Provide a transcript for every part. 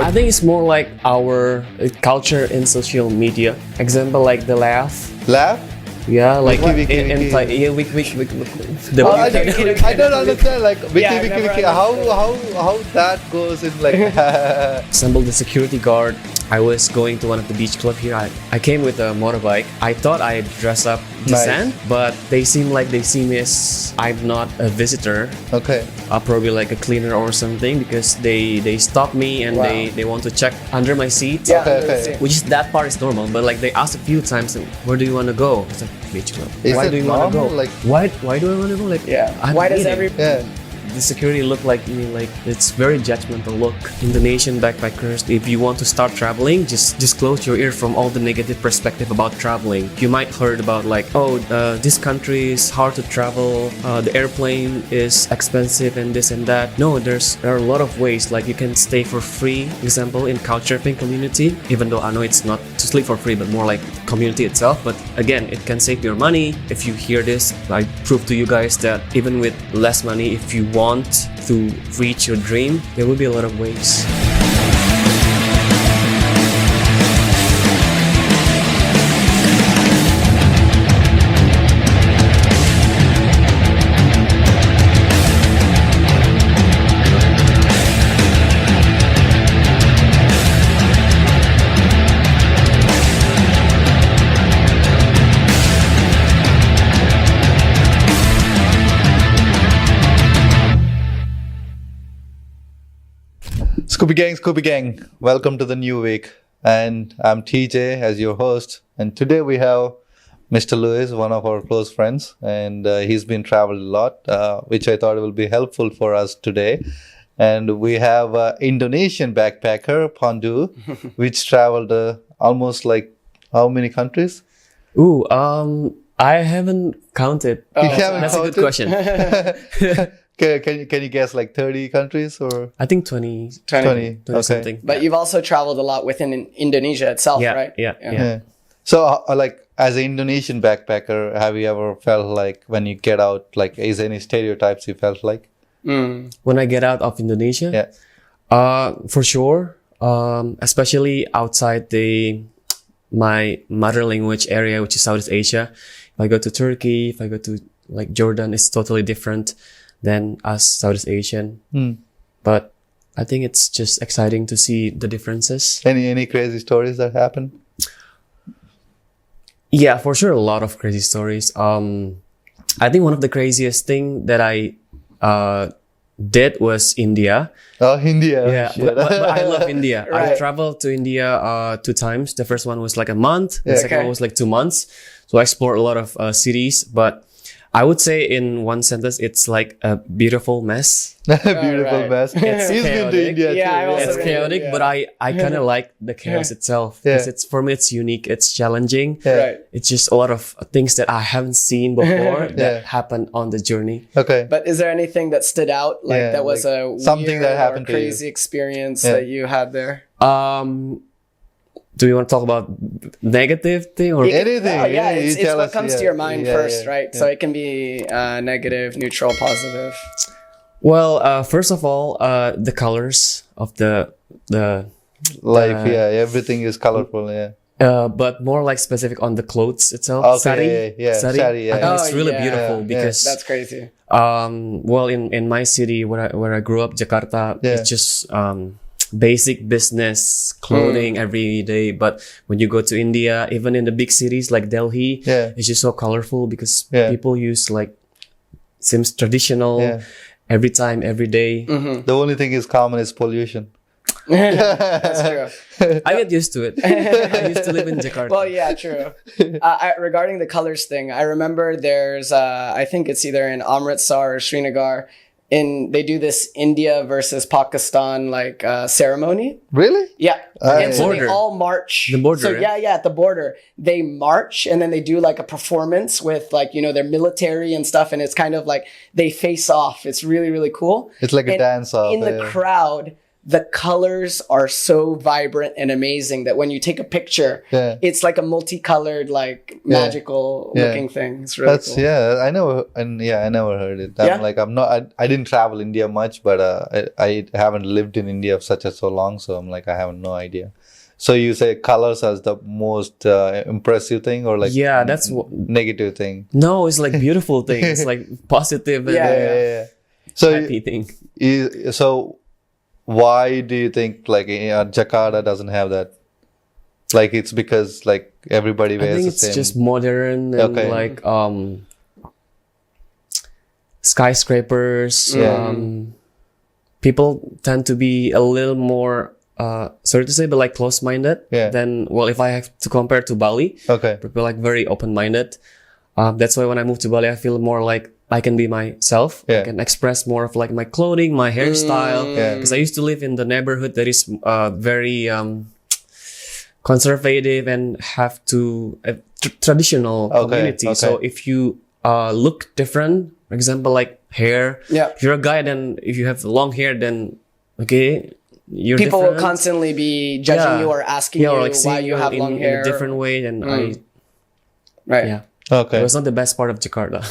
I think it's more like our culture in social media. Example like the laugh. Laugh? Yeah, like Wiki, in wiki. yeah, wiki. I don't understand. Like wiki, Yeah, wiki, never wiki. How that goes in like. Assembled the security guard. I was going to one of the beach club here. I came with a motorbike. I thought I'd dress up decent, but they seem like they see me as I'm not a visitor. Okay. Probably like a cleaner or something, because they stop me and they want to check under my seat. Yeah, Okay. Which is that part is normal, but like they asked a few times, where do you want to go? It's like beach club. Is Why it do you want to go? normal? Like- why do I want to go? Like Yeah. I'm Why does eating. every Yeah. The security look like me, like it's very judgmental look. Indonesian backpackers, if you want to start traveling, just close your ear from all the negative perspective about traveling. You might heard about like, this country is hard to travel, the airplane is expensive and this and that. No, there are a lot of ways. Like you can stay for free, example in Couchsurfing community, even though I know it's not to sleep for free, but more like community itself. But again, it can save your money. If you hear this, I prove to you guys that even with less money, if you want to reach your dream, there will be a lot of ways. Scoopy Gang, welcome to the new week. And I'm TJ as your host. And today we have Mr. Lewis, one of our close friends. And he's been traveled a lot, which I thought will be helpful for us today. And we have Indonesian backpacker, Pandhu, which traveled almost like how many countries? Ooh, I haven't counted. You haven't That's counted? a good question. Can you guess like 30 countries or I think 20 20? Okay. something. But you've also traveled a lot within Indonesia itself, Yeah, right? yeah. Yeah. So, like, as an Indonesian backpacker, have you ever felt like when you get out, like, is there any stereotypes you felt like? When I get out of Indonesia, Yeah. for sure, especially outside my mother language area, which is Southeast Asia. If I go to Turkey, if I go to like Jordan, it's totally different than us Southeast Asian. But I think it's just exciting to see the differences. Any crazy stories that happen? Yeah, for sure, a lot of crazy stories. I think one of the craziest thing that I did was India. Oh, India. Yeah, Shit. but I love India. I Right. traveled to India 2 times. The first one was like a month. The second Okay. one was like 2 months. So I explored a lot of cities. But I would say in one sentence, it's like a beautiful mess. Beautiful Right. mess. He's been to chaotic. India Yeah, too. I also It's been- chaotic, yeah. but I kind of like the chaos itself. Yeah. Because for me, it's unique. It's challenging. Yeah. Right. It's just a lot of things that I haven't seen before Yeah. that happened on the journey. Okay. But is there anything that stood out? Like Yeah, that was like a something that weird or happened to you. crazy experience Yeah. that you had there? Do you want to talk about negative thing or? Anything. Oh, yeah, you it's tell what us, comes to yeah. your mind Yeah, first, yeah, right? yeah. So it can be negative, neutral, positive. Well, first of all, the colors of the Life, yeah. Everything is colorful, yeah. but more like specific on the clothes itself. Okay, Sari, yeah. sari. Sari, yeah. I think it's Oh, really yeah. beautiful Yeah, because That's crazy. well, in my city where I grew up, Jakarta, Yeah. it's just basic business clothing every day. But when you go to India, even in the big cities like Delhi, Yeah. it's just so colorful because Yeah. people use like seems traditional Yeah. every time, every day. The only thing is common is pollution. That's true. I get used to it. I used to live in Jakarta. Well, yeah, true. Regarding the colors thing, I remember there's, I think it's either in Amritsar or Srinagar, they do this India versus Pakistan like ceremony. Really? Yeah. And so they Border. all march. The border, So yeah? yeah, at the border. They march and then they do like a performance with like, their military and stuff. And it's kind of like they face off. It's really, really cool. It's like a And dance off. in the yeah. crowd, the colors are so vibrant and amazing that when you take a picture, it's like a multicolored, like magical looking thing. It's really cool. I never heard it. I didn't travel India much, but I haven't lived in India so long, so I'm like, I have no idea. So you say colors as the most impressive thing, or like that's negative thing? No, it's like beautiful thing. It's like positive and So happy thing. So why do you think like Jakarta doesn't have that? Like it's because like everybody wears I think the it's same. just modern and like skyscrapers. People tend to be a little more sorry to say, but like close-minded. Then, well, if I have to compare to Bali, people like very open-minded. That's why when I moved to Bali, I feel more like I can be myself. I can express more of like my clothing, my hairstyle. Because I used to live in the neighborhood that is very conservative and have to traditional community. So if you look different, for example, like hair, if you're a guy, then if you have long hair, then you're people different. will constantly be judging you or asking you or like why you have long hair in a different way. And Okay. It was not the best part of Jakarta.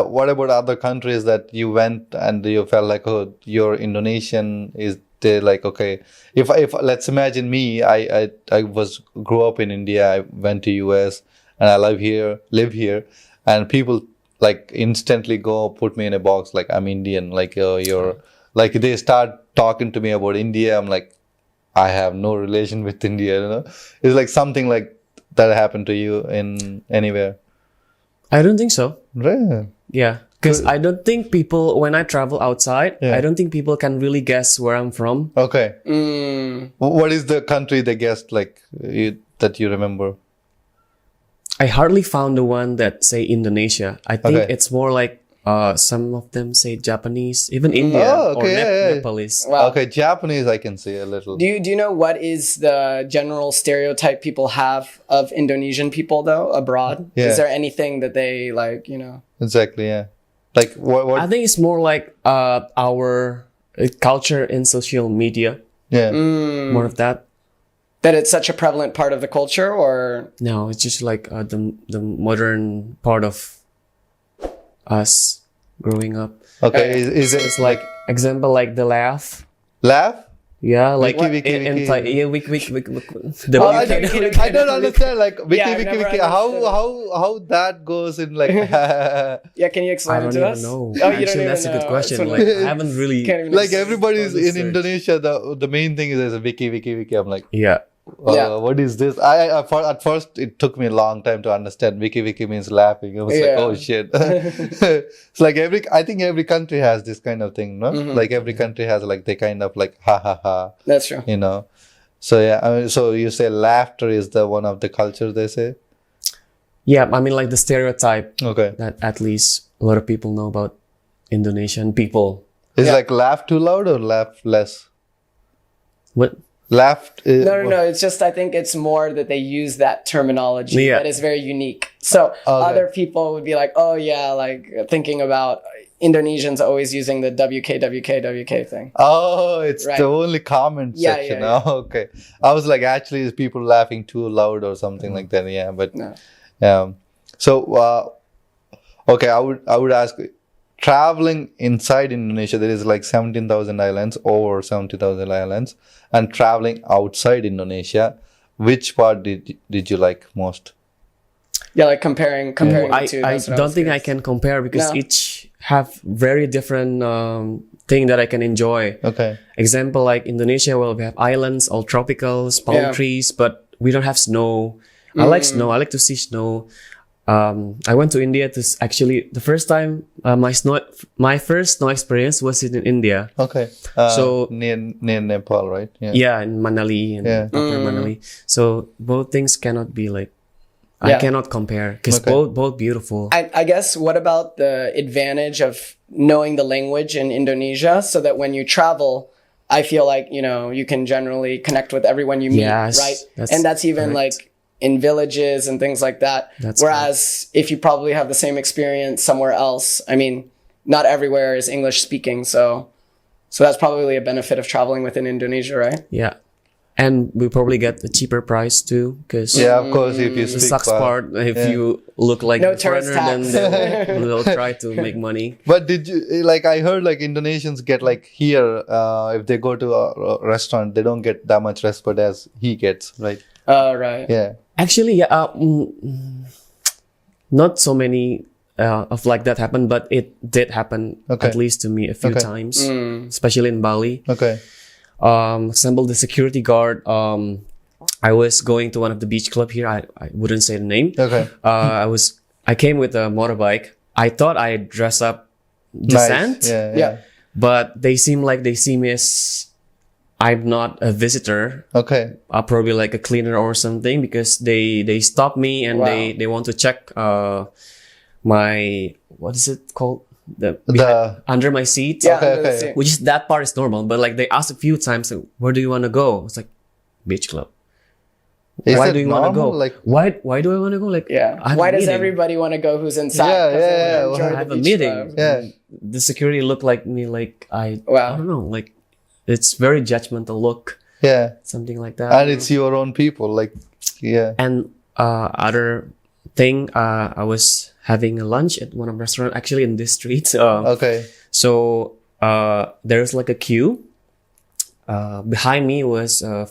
What about other countries that you went and you felt like, oh, you're Indonesian? Is they like, okay, if let's imagine me, I grew up in India, I went to US and I live here, and people like instantly go put me in a box like I'm Indian, like you're like they start talking to me about India. I'm like, I have no relation with India, you know. It's like something like that happened to you in anywhere. I don't think so. Right. Yeah. Because I don't think people, when I travel outside, I don't think people can really guess where I'm from. Okay. What is the country they guessed like that you remember? I hardly found the one that say Indonesia. I think it's more like some of them say Japanese, even India or Nepalese. Wow. Okay, Japanese I can see a little. Do you know what is the general stereotype people have of Indonesian people though abroad? Is there anything that they like, you know? Exactly, yeah. Like what? I think it's more like our culture in social media. Yeah. More of that. That it's such a prevalent part of the culture, or no? It's just like the modern part of us growing up. Okay, is it? It's like example like the laugh. Laugh? Yeah, like wiki. I don't understand like wiki. How How that goes in like. Can you explain it to us? I don't even know. Oh, Actually, that's a good question. Like I haven't really. Like everybody's in Indonesia, the main thing is there's a wiki. I'm like, what is this? At first it took me a long time to understand. Wiki means laughing. I was like, oh shit. It's like I think every country has this kind of thing, no? Like every country has like they kind of like ha ha ha. That's true. You know. So so you say laughter is the one of the cultures they say. Yeah, I mean like the stereotype. Okay. That at least a lot of people know about Indonesian people. Is like laugh too loud or laugh less? What? Laughed. No. It's just I think it's more that they use that terminology that is very unique. So other people would be like, oh yeah, like thinking about Indonesians always using the WK thing. Oh, it's the only comment section. Yeah. Oh, okay. I was like, actually, is people laughing too loud or something like that? Yeah, but so okay, I would ask. Traveling inside Indonesia, there is like 17,000 islands, over 70,000 islands, and traveling outside Indonesia, which part did you like most? Yeah, like comparing the two. I don't think I can compare because each have very different thing that I can enjoy. Okay. Example like Indonesia, well, we have islands, all tropicals, palm trees, but we don't have snow. I like snow. I like to see snow. I went to India to actually the first time my first snow experience was in India. Okay. So near Nepal, right? Yeah, in Manali and Upper Manali. So both things cannot be like I cannot compare because both beautiful. I guess what about the advantage of knowing the language in Indonesia so that when you travel, I feel like, you know, you can generally connect with everyone you meet, right? And that's even like in villages and things like that. Whereas if you probably have the same experience somewhere else, I mean, not everywhere is English speaking. So that's probably a benefit of traveling within Indonesia, right? Yeah. And we probably get a cheaper price too, because Yeah, of course, if you the speak sucks part, if you look like No a foreigner, tourist then tax. they'll try to make money. But did you like? I heard like Indonesians get like here if they go to a restaurant, they don't get that much respect as he gets, right? Right. Yeah. Actually, yeah, not so many of like that happened, but it did happen Okay. at least to me a few Okay. times, especially in Bali. Okay. Example, the security guard. I was going to one of the beach club here. I wouldn't say the name. Okay. I came with a motorbike. I thought I'd dress up Nice. decent, Yeah. Yeah. but they seem like they see me as I'm not a visitor. Okay. Probably like a cleaner or something, because they stop me and Wow. they want to check my, what is it called, the under my seat. Yeah. Okay, under the okay. sea. Which is, that part is normal, but like they asked a few times, like, where do you want to go? It's like, beach club. Is Why it do you want to normal? go? Like, Why do I want to go? Like, Yeah. I have Why a does meeting. everybody want to go who's inside? Yeah, 'Cause they yeah, wanna yeah. enjoy I have the a beach meeting. club. yeah. The security looked like me, like I Wow. don't know, like it's very judgmental look, Yeah. something like that. And it's your own people. Like, yeah. And other thing, I was having a lunch at one of the restaurant actually in this street. Okay. So there's like a queue. Behind me was a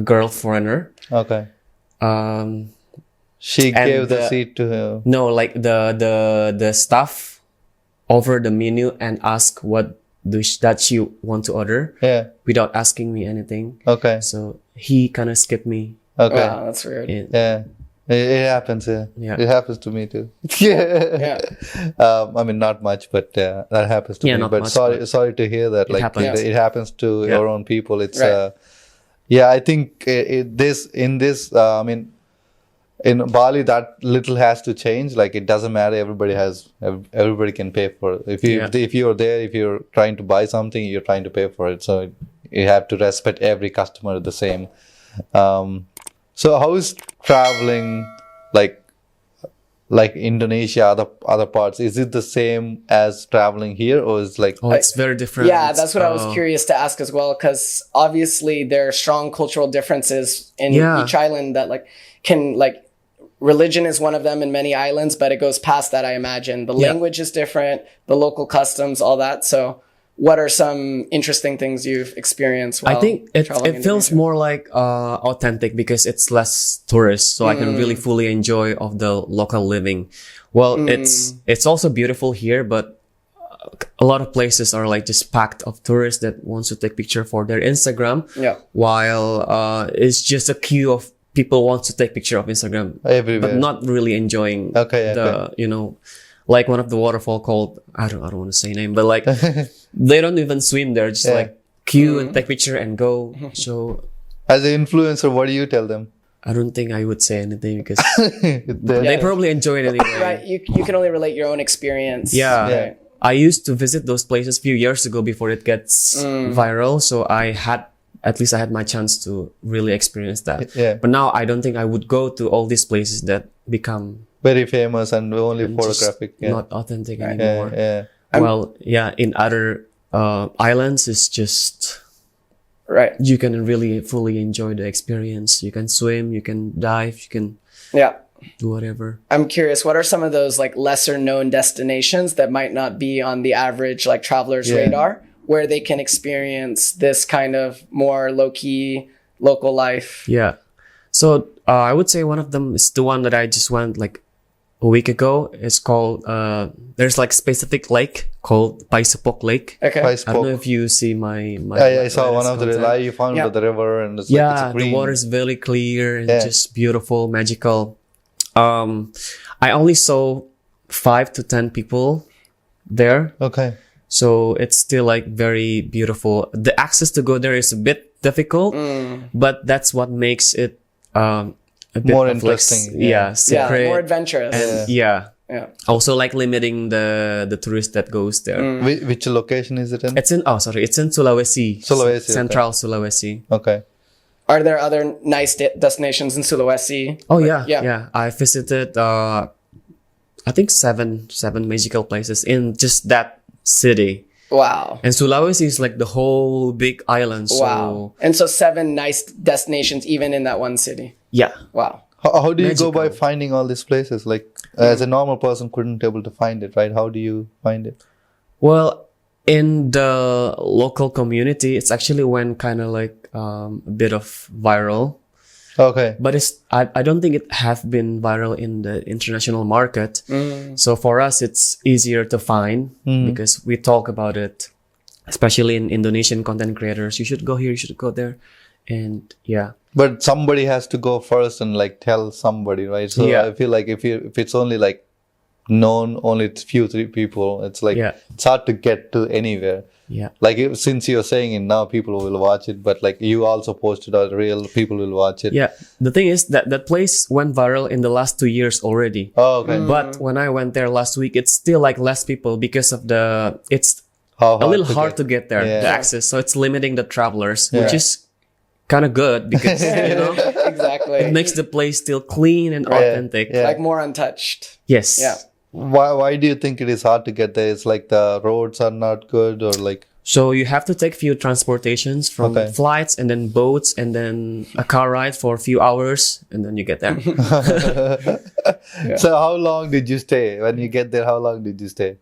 girl foreigner. Okay. Um, She And gave the the- seat to him. no, like the staff over the menu and ask what that she want to order Yeah. without asking me anything. Okay. So he kind of skipped me. Okay. Wow, that's weird. Yeah. It happens. Yeah. Yeah. It happens to me too. Yeah. Yeah. I mean, not much, but that happens to Yeah, me. not But much, sorry to hear that. Like, happens. it happens to Yeah. your own people. It's Right. yeah. I think I mean, in Bali, that little has to change. Like, it doesn't matter. Everybody can pay for it. If you're there, if you're trying to buy something, you're trying to pay for it. So you have to respect every customer the same. So how is traveling like Indonesia, other parts? Is it the same as traveling here, or is like Oh, it's very different. Yeah, It's, that's what I was curious to ask as well, because obviously there are strong cultural differences in Yeah. each island that religion is one of them in many islands, but it goes past that, I imagine. The Yeah. language is different, the local customs, all that. So what are some interesting things you've experienced while I think it traveling feels Indonesia? more like authentic because it's less tourist, so I can really fully enjoy of the local living. Well, it's also beautiful here, but a lot of places are like just packed of tourists that wants to take picture for their Instagram. Yeah. While it's just a queue of people wants to take picture of Instagram, everywhere? but not really enjoying Okay, like one of the waterfall called I don't want to say name, but like they don't even swim there, just Yeah. like queue and take picture and go. So As an influencer, what do you tell them? I don't think I would say anything because They- they probably enjoy it anyway. Right. You can only relate your own experience. Yeah. Right. I used to visit those places a few years ago before it gets viral, so I had my chance to really experience that. Yeah. But now I don't think I would go to all these places that become Very famous and only just photographic. Yeah. not authentic Yeah. anymore. Yeah. Well, yeah, in other islands, it's just Right. you can really fully enjoy the experience. You can swim, you can dive, you can Yeah. do whatever. I'm curious, what are some of those like lesser known destinations that might not be on the average like traveler's Yeah. radar, where they can experience this kind of more low key local life? Yeah. So I would say one of them is the one that I just went like a week ago. It's called there's like specific lake called Paisapok Lake. Okay. I I don't know spoke. if you see my I saw one of the content. you found Yeah. the river and it's like Yeah, it's green. the water is very clear and Yeah. just beautiful, magical. I only saw 5 to 10 people there, Okay. so it's still like very beautiful. The access to go there is a bit difficult, but that's what makes it a bit More of, like, interesting, yeah, yeah. secret. Yeah, more adventurous. And yeah, Yeah. also like limiting the tourist that goes there. Which location is it in? It's in Sulawesi. Sulawesi, okay. Central Sulawesi. Okay. Are there other nice destinations in Sulawesi? Oh Like, yeah. I visited I think seven magical places in just that city. Wow. And Sulawesi is like the whole big island. So Wow. And so 7 nice destinations even in that one city. yeah. Wow. How do you go by Magical. finding all these places? Like, as a normal person couldn't able to find it, right? How do you find it? Well, in the local community, it's actually went kind of like a bit of viral. Okay. But I don't think it have been viral in the international market. So for us, it's easier to find because we talk about it, especially in Indonesian content creators. You should go here, you should go there. And yeah. But somebody has to go first and like tell somebody, right? So Yeah. I feel like if it's only like known only few 3 people, it's like Yeah. it's hard to get to anywhere. Yeah. Like since you're saying it now, people will watch it, but like you also posted out real people will watch it. Yeah. The thing is that place went viral in the last 2 years already. Oh, okay. But when I went there last week, it's still like less people because of it's How a little to hard get- to get there, Yeah. the access. So it's limiting the travelers, which Yeah. is kind of good because, Exactly. it makes the place still clean and authentic. Yeah. Like more untouched. Yes. Yeah. Why do you think it is hard to get there? It's like the roads are not good or like So you have to take few transportations from Okay. flights and then boats and then a car ride for a few hours and then you get there. So how long did you stay? When you get there, how long did you stay?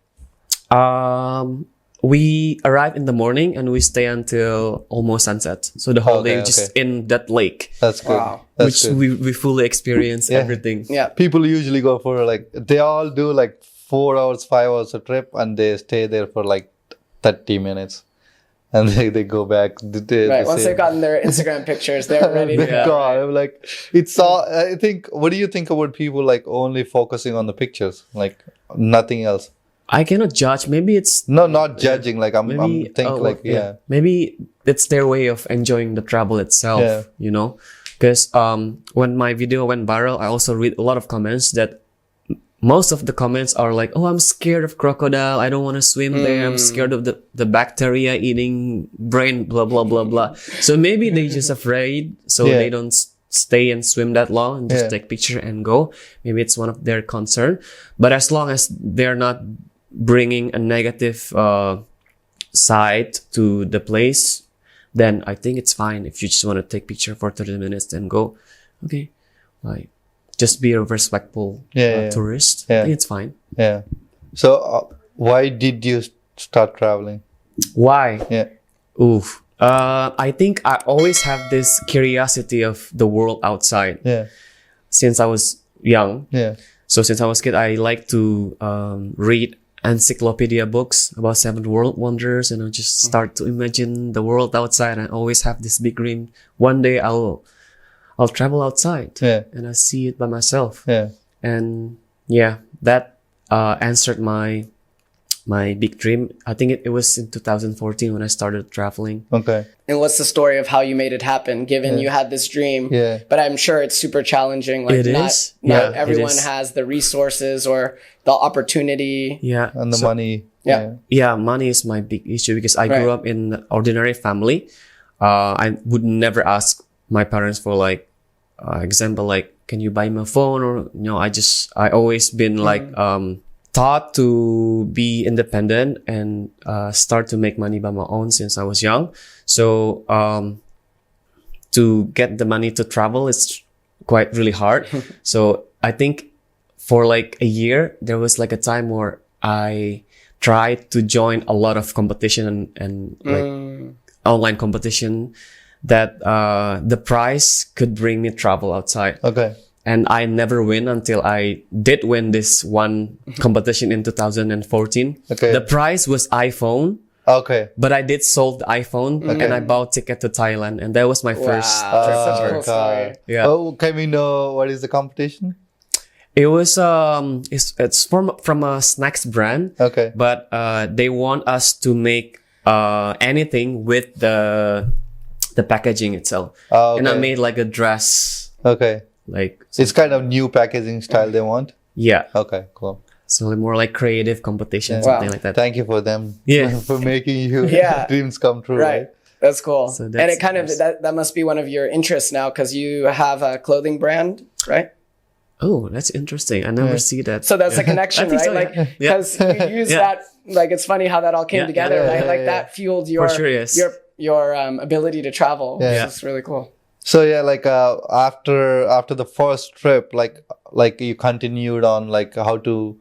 We arrive in the morning and we stay until almost sunset. So the whole day Okay, just okay. in that lake, That's good. Wow. That's which good. we fully experience Yeah. everything. Yeah. People usually go for like they all do like 4 hours, 5 hours a trip, and they stay there for like 30 minutes, and they go back. Right. Once they've gotten their Instagram pictures, they're ready to go. God, I'm like, it's all. I think. What do you think about people like only focusing on the pictures, like nothing else? I cannot judge. Maybe it's No, not judging. Like I'm maybe think like yeah. Maybe it's their way of enjoying the travel itself. Yeah. You know, because when my video went viral, I also read a lot of comments that most of the comments are like, "Oh, I'm scared of crocodile. I don't want to swim there. I'm scared of the bacteria eating brain. Blah blah blah blah." So maybe they just afraid, so Yeah. they don't stay and swim that long and just Yeah. take picture and go. Maybe it's one of their concern. But as long as they're not bringing a negative side to the place, then I think it's fine. If you just want to take picture for 30 minutes and go, okay, like just be a respectful Yeah, yeah. tourist. Yeah. I think it's fine. Yeah. So why did you start traveling? Why? Yeah. Oof. I think I always have this curiosity of the world outside Yeah. since I was young. Yeah. So since I was a kid, I like to read encyclopedia books about 7 world wonders, and I just start to imagine the world outside. I always have this big dream. One day I'll travel outside Yeah. and I see it by myself. Yeah. And yeah, that answered my big dream. I think it was in 2014 when I started traveling. Okay. And what's the story of how you made it happen, given you had this dream? Yeah. But I'm sure it's super challenging. Like It not, is. not Yeah, it everyone is. has the resources or the opportunity. Yeah. And the So- money. Yeah. Yeah, money is my big issue because I grew Right. up in an ordinary family. I would never ask my parents for like, example, like, can you buy me a phone? Or, I always been like, taught to be independent and, start to make money by my own since I was young. So, to get the money to travel, it's quite really hard. So I think for like a year, there was like a time where I tried to join a lot of competition and like online competition that the prize could bring me travel outside. Okay. And I never win until I did win this one competition in 2014. Okay. The prize was iPhone, Okay. but I did solve the iPhone and I bought ticket to Thailand, and that was my first Wow. trip Such a ever. cool story. Yeah. Oh, can we know what is the competition? It was it's from a snacks brand, Okay. but they want us to make anything with the packaging itself. Oh, And I okay. made like a dress, Okay. like It's kind of new packaging style they want. yeah, Okay, cool. so more like creative competition, Yeah. something Wow. like that. Thank you for them. Yeah. For making you Yeah. dreams come true. Right. That's cool. So and that's it kind of nice. that must be one of your interests now because you have a clothing brand, right? Oh, that's interesting. I never see that. So that's a connection, I think right? so, Like, yeah. Yeah. because you use that, like, it's funny how that all came Yeah, together, yeah, right? yeah, Like yeah. that fueled your, For sure, yes. your ability to travel. Yeah. Which is really cool. So yeah, like after the first trip, like you continued on like how to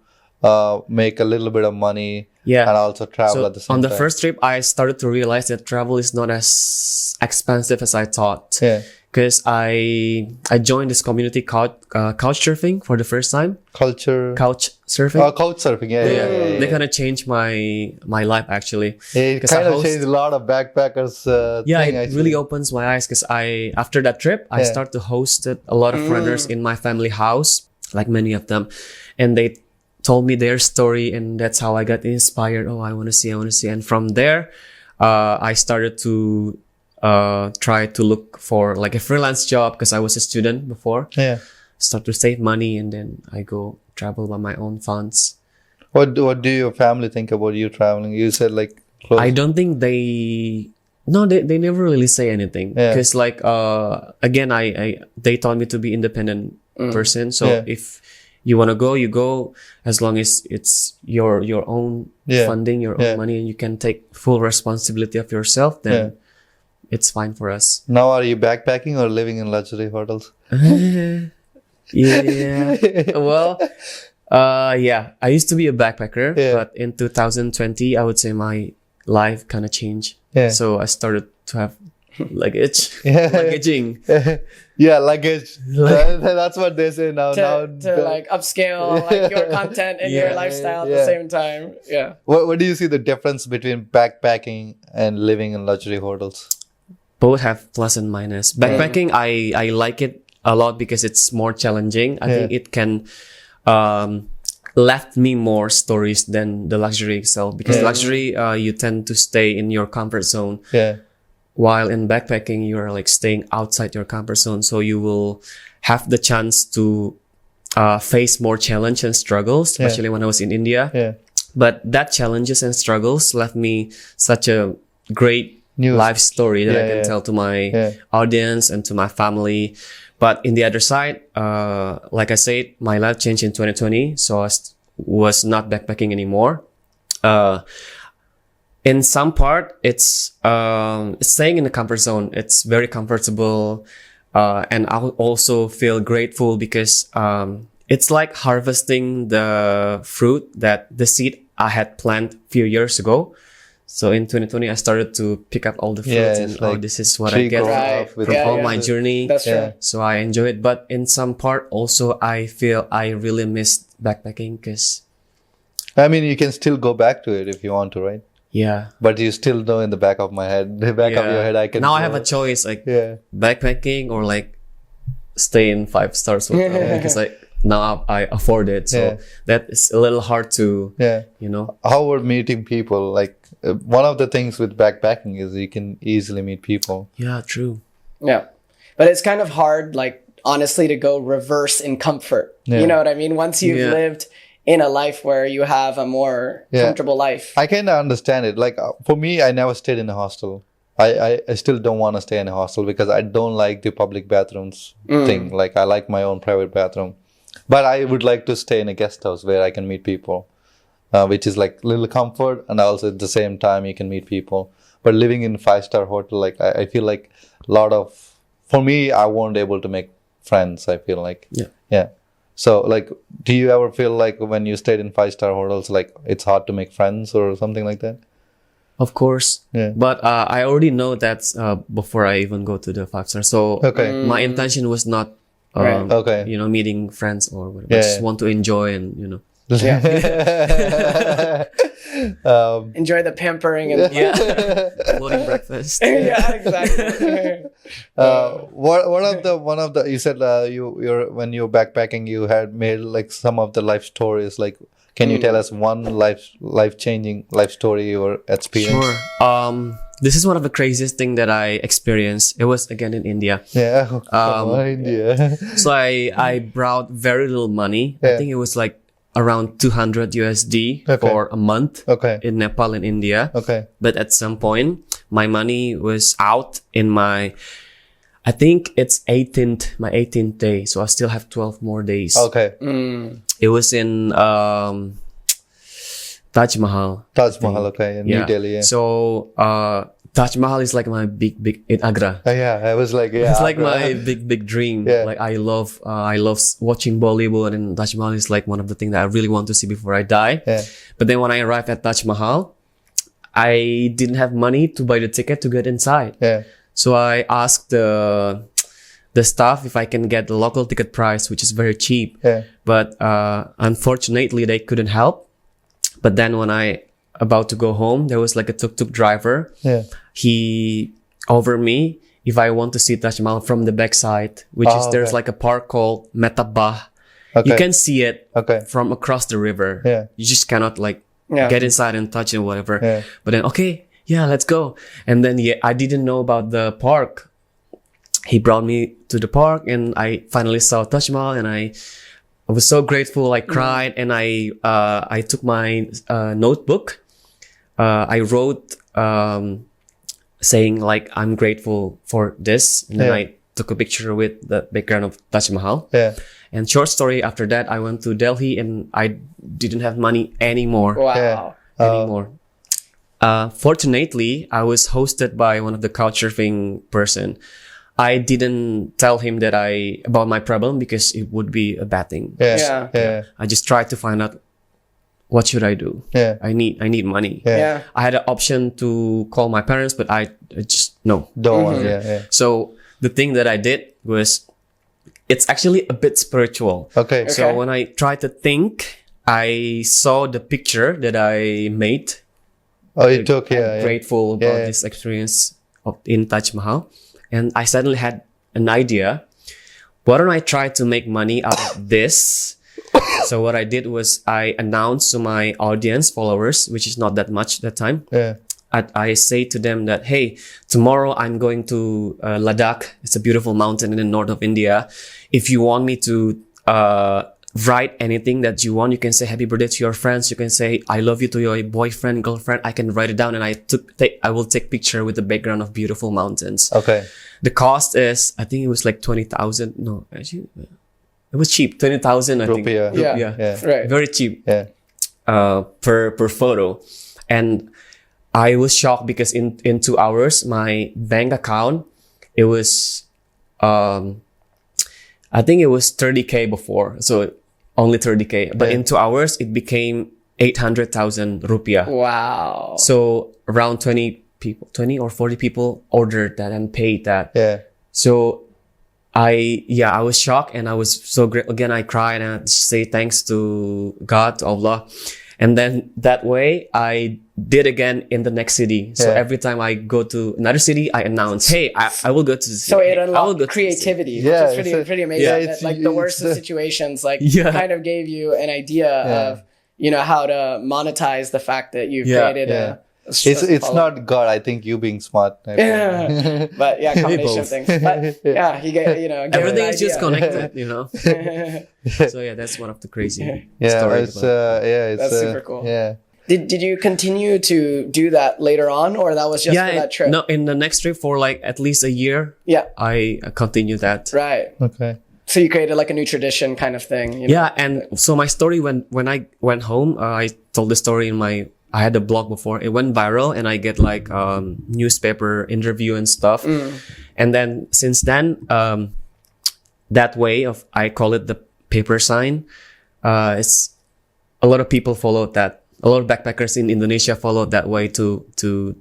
make a little bit of money Yeah. and also travel So at the same on the time. first trip, I started to realize that travel is not as expensive as I thought. Yeah. Because I joined this community called couch surfing for the first time. Couch Surfing. surfing. Yeah. They kind of changed my life actually. It 'Cause I kind of host- changed a lot of backpackers. Yeah, thing, it actually. really opens my eyes because after that trip I Yeah. started to host a lot of runners in my family house, like many of them, and they told me their story, and that's how I got inspired. Oh, I want to see, and from there, I started to try to look for like a freelance job because I was a student before. Yeah. Start to save money, and then I go travel by my own funds. What do your family think about you traveling? You said like close. I don't think they never really say anything Yeah. because like again they taught me to be independent person, so Yeah. if you want to go, you go, as long as it's your own Yeah. funding, your Yeah. own money, and you can take full responsibility of yourself, then Yeah. it's fine for us. Now are you backpacking or living in luxury hotels? Yeah. Well, yeah, I used to be a backpacker, Yeah. but in 2020, I would say my life kind of changed. Yeah. So I started to have luggage, Yeah. luggaging. Yeah, luggage. That's what they say now. To like upscale like your content and your Yeah, lifestyle at yeah. the same time. Yeah. What do you see the difference between backpacking and living in luxury hotels? Both have plus and minus. Backpacking, I like it a lot because it's more challenging. I think it can left me more stories than the luxury itself, because luxury you tend to stay in your comfort zone, Yeah. while in backpacking you're like staying outside your comfort zone, so you will have the chance to face more challenge and struggles, especially when I was in India. Yeah. But that challenges and struggles left me such a great life story that I can tell to my audience and to my family. But in the other side, like I said, my life changed in 2020, so I was not backpacking anymore. In some part, it's staying in the comfort zone. It's very comfortable, and I also feel grateful because it's like harvesting the fruit that the seed I had planted a few years ago. So in 2020, I started to pick up all the fruits, and like this is what I get Right. with from Yeah, all yeah. my journey. That's true. So I enjoy it. But in some part also, I feel I really missed backpacking because, I mean, you can still go back to it if you want to, right? yeah. But you still know in the back of my head, the back of your head, I can. Now I go- have a choice, like Yeah. backpacking or like stay in 5 stars hotel, because like now I afford it. So Yeah. that is a little hard to, Yeah. you know. How about meeting people? Like one of the things with backpacking is you can easily meet people. Yeah, true. Yeah. But it's kind of hard, like, honestly, to go reverse in comfort. Yeah. You know what I mean? Once you've Yeah. lived in a life where you have a more Yeah. comfortable life. I kind of understand it. Like for me, I never stayed in a hostel. I still don't want to stay in a hostel because I don't like the public bathrooms thing. Like I like my own private bathroom, but I would like to stay in a guest house where I can meet people, which is like little comfort, and also at the same time you can meet people. But living in 5-star hotel, like I feel like a lot of, for me, I won't able to make friends. I feel like yeah. So like, do you ever feel like when you stayed in 5-star hotels, like it's hard to make friends or something like that? Of course. Yeah. But I already know that before I even go to the 5-star. So Okay. my intention was not, Right. Okay. you know, meeting friends or whatever. Yeah, I just yeah. want to enjoy and, you know. Enjoy the pampering and Yeah. Floating breakfast. yeah, exactly. One of the you said you're when you were backpacking you had made like some of the life stories, like can you tell us one life changing life story you experienced? Sure. This is one of the craziest thing that I experienced. It was again in India. Yeah. India. So I brought very little money. I Yeah. think it was like around 200 USD Okay. for a month Okay. in Nepal and India. Okay. But at some point, my money was out in my I think it's my 18th day. So I still have 12 more days. Okay. It was in Taj Mahal. Taj Mahal, okay, in New Delhi. Yeah. So Taj Mahal is like my big in Agra. Yeah, I was like, yeah. It's like my big dream. Yeah. Like I love watching Bollywood, and Taj Mahal is like one of the things that I really want to see before I die. Yeah. But then when I arrived at Taj Mahal, I didn't have money to buy the ticket to get inside. Yeah. So I asked the staff if I can get the local ticket price, which is very cheap. Yeah. But unfortunately, they couldn't help. But then when I about to go home, there was like a tuk-tuk driver. Yeah. He offered me if I want to see Taj Mahal from the backside, which is there's like a park called Metabah. Okay. You can see it Okay. from across the river. Yeah. You just cannot like Yeah. get inside and touch it or whatever. Yeah. But then, okay, yeah, let's go. And then I didn't know about the park. He brought me to the park and I finally saw Taj Mahal and I was so grateful. I cried and I took my notebook. I wrote saying like, I'm grateful for this. And then I took a picture with the background of Taj Mahal. Yeah. And short story, after that, I went to Delhi and I didn't have money anymore. Wow. Yeah. Anymore. Fortunately, I was hosted by one of the couchsurfing person. I didn't tell him that about my problem because it would be a bad thing. Yeah. Yeah. Yeah. I just tried to find out what should I do. Yeah. I need money. Yeah. Yeah. I had an option to call my parents, but I just no. Don't want. Yeah. Yeah. So the thing that I did was, it's actually a bit spiritual. Okay. So when I tried to think, I saw the picture that I made. Oh, you took, I'm yeah. grateful about Yeah. this experience in Taj Mahal. And I suddenly had an idea. Why don't I try to make money out of this? So what I did was I announced to my audience, followers, which is not that much that time. Yeah. I say to them that, hey, tomorrow I'm going to Ladakh. It's a beautiful mountain in the north of India. If you want me to write anything that you want, you can say happy birthday to your friends. You can say I love you to your boyfriend, girlfriend. I can write it down and I will take picture with the background of beautiful mountains. Okay. The cost is, I think it was like 20,000. No, actually, it was cheap. 20,000, I think. Rupiah. Yeah. Yeah. Right. Very cheap. Yeah. Per photo. And I was shocked because in 2 hours, my bank account, it was, I think it was 30K before. So only 30K. But in 2 hours, it became 800,000 rupiah. Wow. So around 20 or 40 people ordered that and paid that. Yeah. So I was shocked and I was so great. Again, I cried and I say thanks to God, to Allah. And then that way I did again in the next city. So every time I go to another city, I announce, hey, I will go to the city. So it I will go unlocked to creativity, Yeah, which is it's pretty amazing. yeah, That, it's- like the worst of it's- situations, like Yeah. kind of gave you an idea of, how to monetize the fact that you've Yeah, created yeah. a It's follow- not God. I think you being smart. Yeah. But yeah, combination of both. things. But yeah, he get give Everything an is just idea. connected, So yeah, that's one of the crazy Yeah. stories. It's it's That's super cool. Yeah. Did you continue to do that later on, or that was just for that trip? No, in the next trip for like at least a year, Yeah. I continued that. Right. Okay. So you created like a new tradition kind of thing. You know? Yeah, and so my story when I went home, I told the story in I had a blog before. It went viral, and I get like newspaper interview and stuff. And then since then, that way of I call it the paper sign. It's a lot of people followed that. A lot of backpackers in Indonesia followed that way to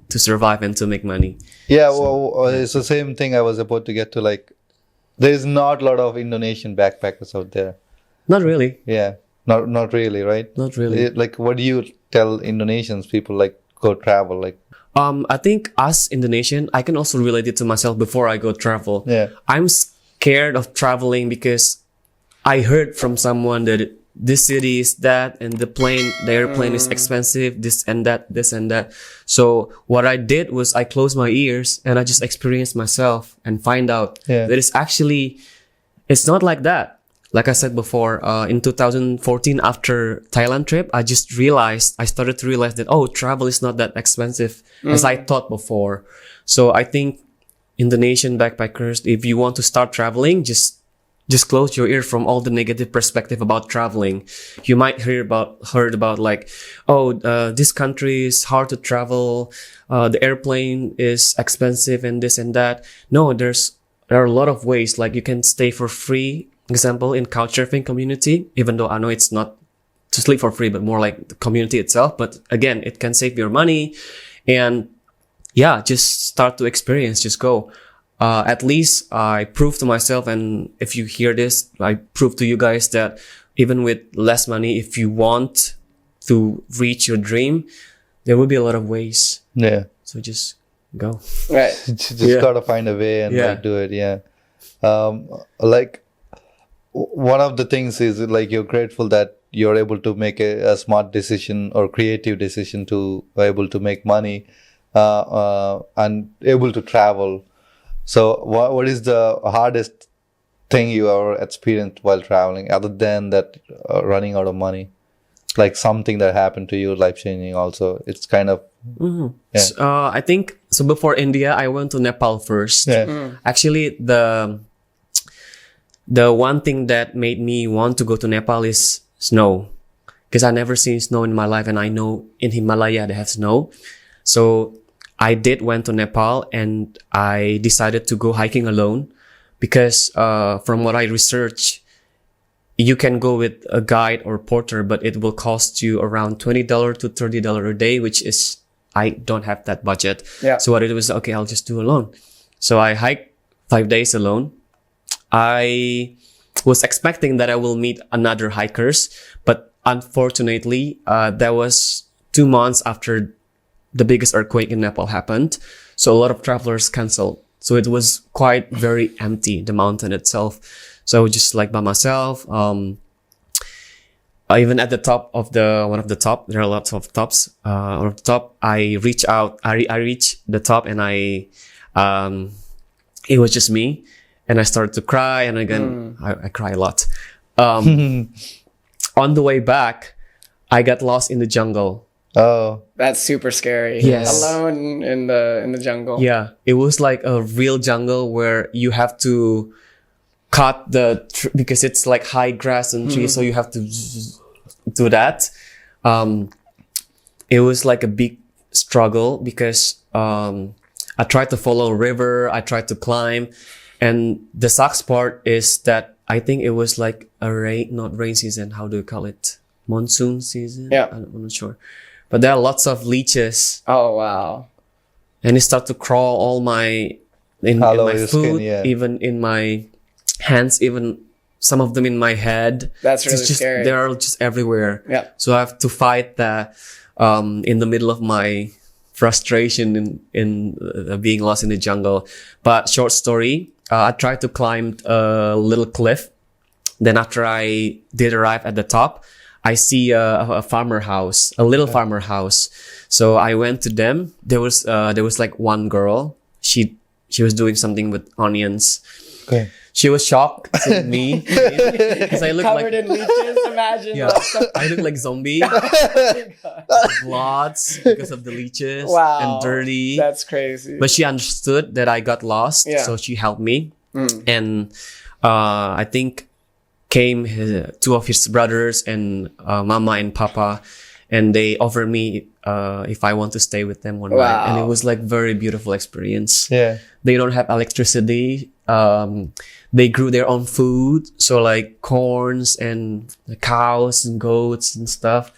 survive and to make money. Yeah. Well, it's the same thing I was about to get to. Like, there's not a lot of Indonesian backpackers out there. Not really. Yeah. Not really, right? Not really. Like, what do you tell Indonesians, people like go travel? Like, I think us Indonesian, I can also relate it to myself before I go travel. Yeah. I'm scared of traveling because I heard from someone that this city is that and the airplane is expensive, this and that. So what I did was I closed my ears and I just experienced myself and find out that it's not like that. Like I said before, in 2014 after Thailand trip, I started to realize that, travel is not that expensive as I thought before. So I think Indonesian backpackers, if you want to start traveling, just close your ear from all the negative perspective about traveling. You might heard about like, oh, this country is hard to travel, the airplane is expensive and this and that. No, there are a lot of ways. Like you can stay for free. Example, in couchsurfing community, even though I know it's not to sleep for free, but more like the community itself. But again, it can save your money, and yeah, just start to experience. Just go. At least I proved to myself, and if you hear this, I prove to you guys that even with less money, if you want to reach your dream, there will be a lot of ways. Yeah. So just go. Right. Just gotta find a way and like do it. Yeah. Like one of the things is like you're grateful that you're able to make a smart decision or creative decision to able to make money, and able to travel. So what is the hardest thing you ever experienced while traveling other than that running out of money? Like something that happened to you, life-changing also. It's kind of... Yeah. I think, so before India, I went to Nepal first. Yeah. Actually, the one thing that made me want to go to Nepal is snow. Because I never seen snow in my life, and I know in Himalaya they have snow. So I went to Nepal, and I decided to go hiking alone because from what I researched, you can go with a guide or porter, but it will cost you around $20 to $30 a day, which is, I don't have that budget. Yeah. So what it was, okay, I'll just do alone. So I hiked 5 days alone. I was expecting that I will meet another hikers, but unfortunately, that was 2 months after the biggest earthquake in Nepal happened. So a lot of travelers canceled. So it was quite very empty, the mountain itself. So I was just like by myself. Even at the top of one of the top, there are lots of tops. On the top, I reached the top, and it was just me. And I started to cry, and again, I cry a lot. On the way back, I got lost in the jungle. Oh, That's super scary. Yes. Alone in the jungle. Yeah, it was like a real jungle where you have to cut because it's like high grass and trees, so you have to do that. It was like a big struggle because I tried to follow a river, I tried to climb, and the sucks part is that I think it was like not rain season, how do you call it? Monsoon season? Yeah. I'm not sure. But there are lots of leeches. Oh, wow. And it started to crawl all in All over my your food, skin, yeah. even in my hands, even some of them in my head. That's really It's just, scary. they are just everywhere. Yeah. So I have to fight that in the middle of my frustration in being lost in the jungle. But short story, I tried to climb a little cliff. Then after I did arrive at the top, I see a farmer house, a little farmer house. So I went to them. There was like one girl. She was doing something with onions. okay. She was shocked seeing me because I look Covered like in leeches, imagine. yeah, I look like zombie. Blots because of the leeches Wow. and dirty. That's crazy. But she understood that I got lost, Yeah. so she helped me. And I think came two of his brothers and Mama and Papa, and they offered me if I want to stay with them one night, and it was like very beautiful experience. Yeah. They don't have electricity. They grew their own food, so like corns and cows and goats and stuff.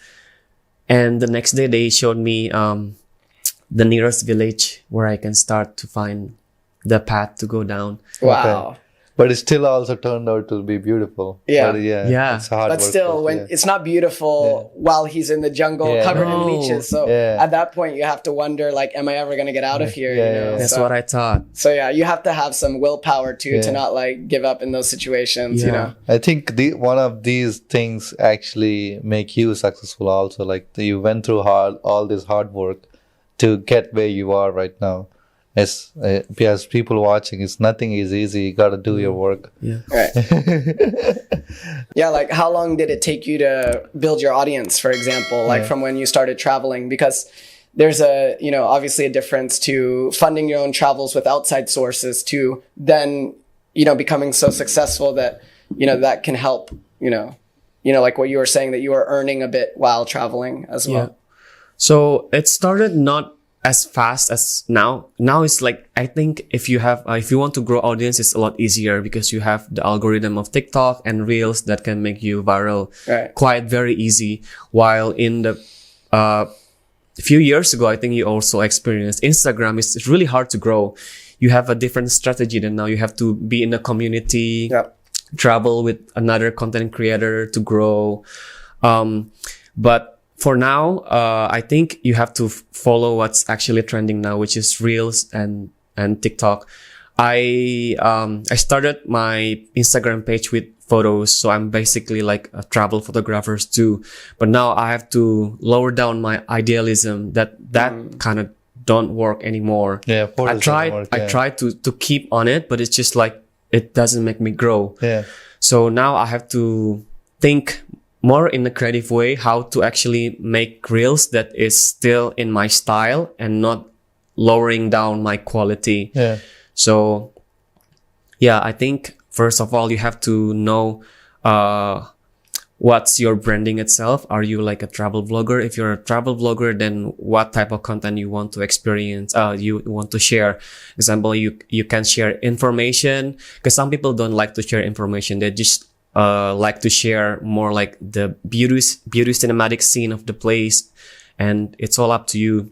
And the next day, they showed me the nearest village where I can start to find the path to go down. Wow. But it still also turned out to be beautiful. Yeah. But Yeah. It's hard But work, still, when yeah. it's not beautiful while he's in the jungle Yeah. covered in No. leeches. So Yeah. at that point, you have to wonder, like, am I ever going to get out of here? Yeah, you know? yeah. That's so, what I thought. so yeah, you have to have some willpower too to Yeah. not like give up in those situations, you Yeah. know? I think one of these things actually make you successful also. Like you went through all this hard work to get where you are right now. It's because people watching, nothing is easy. You got to do your work. Yeah. Right. Yeah, like how long did it take you to build your audience, for example, like from when you started traveling? Because there's a, obviously a difference to funding your own travels with outside sources to then, becoming so successful that, that can help, like what you were saying, that you are earning a bit while traveling as well. Yeah. So it started not as fast as now. Now it's like, I think if you want to grow audience, it's a lot easier because you have the algorithm of TikTok and Reels that can make you viral quite very easy. While in the, a few years ago, I think you also experienced Instagram. It's really hard to grow. You have a different strategy than now. You have to be in a community, travel with another content creator to grow. But for now, I think you have to follow what's actually trending now, which is Reels and TikTok. I started my Instagram page with photos, so I'm basically like a travel photographer too. But now I have to lower down my idealism that kind of don't work anymore. Yeah, I tried to keep on it, but it's just like it doesn't make me grow. Yeah. So now I have to think more in a creative way, how to actually make reels that is still in my style and not lowering down my quality. Yeah. So, yeah, I think first of all, you have to know, what's your branding itself. Are you like a travel vlogger? If you're a travel vlogger, then what type of content you want to experience, you want to share. Example, you can share information, because some people don't like to share information. They just like to share more like the beauty cinematic scene of the place, and it's all up to you.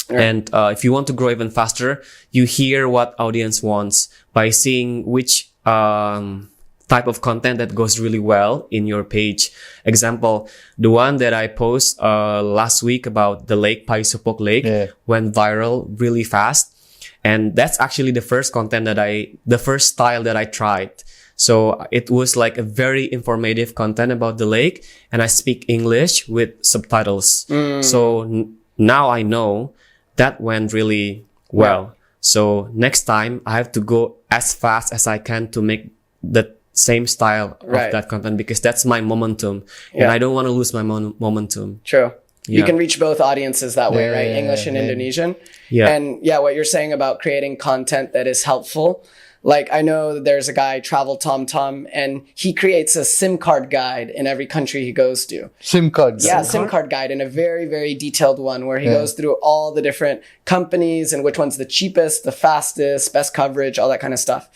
Yeah. And if you want to grow even faster, you hear what audience wants by seeing which type of content that goes really well in your page. Example, the one that I post last week about the lake, Paisupok Lake, went viral really fast, and that's actually the first style that I tried. So it was like a very informative content about the lake, and I speak English with subtitles. So now I know that went really well. Yeah. So next time I have to go as fast as I can to make the same style of that content, because that's my momentum, and I don't want to lose my momentum. True. Yeah. You can reach both audiences that way, right? English and Indonesian. Yeah. And what you're saying about creating content that is helpful. Like, I know there's a guy, Travel Tom Tom, and he creates a SIM card guide in every country he goes to. SIM card guide? Yeah, SIM card guide, and a very, very detailed one where he goes through all the different companies and which one's the cheapest, the fastest, best coverage, all that kind of stuff.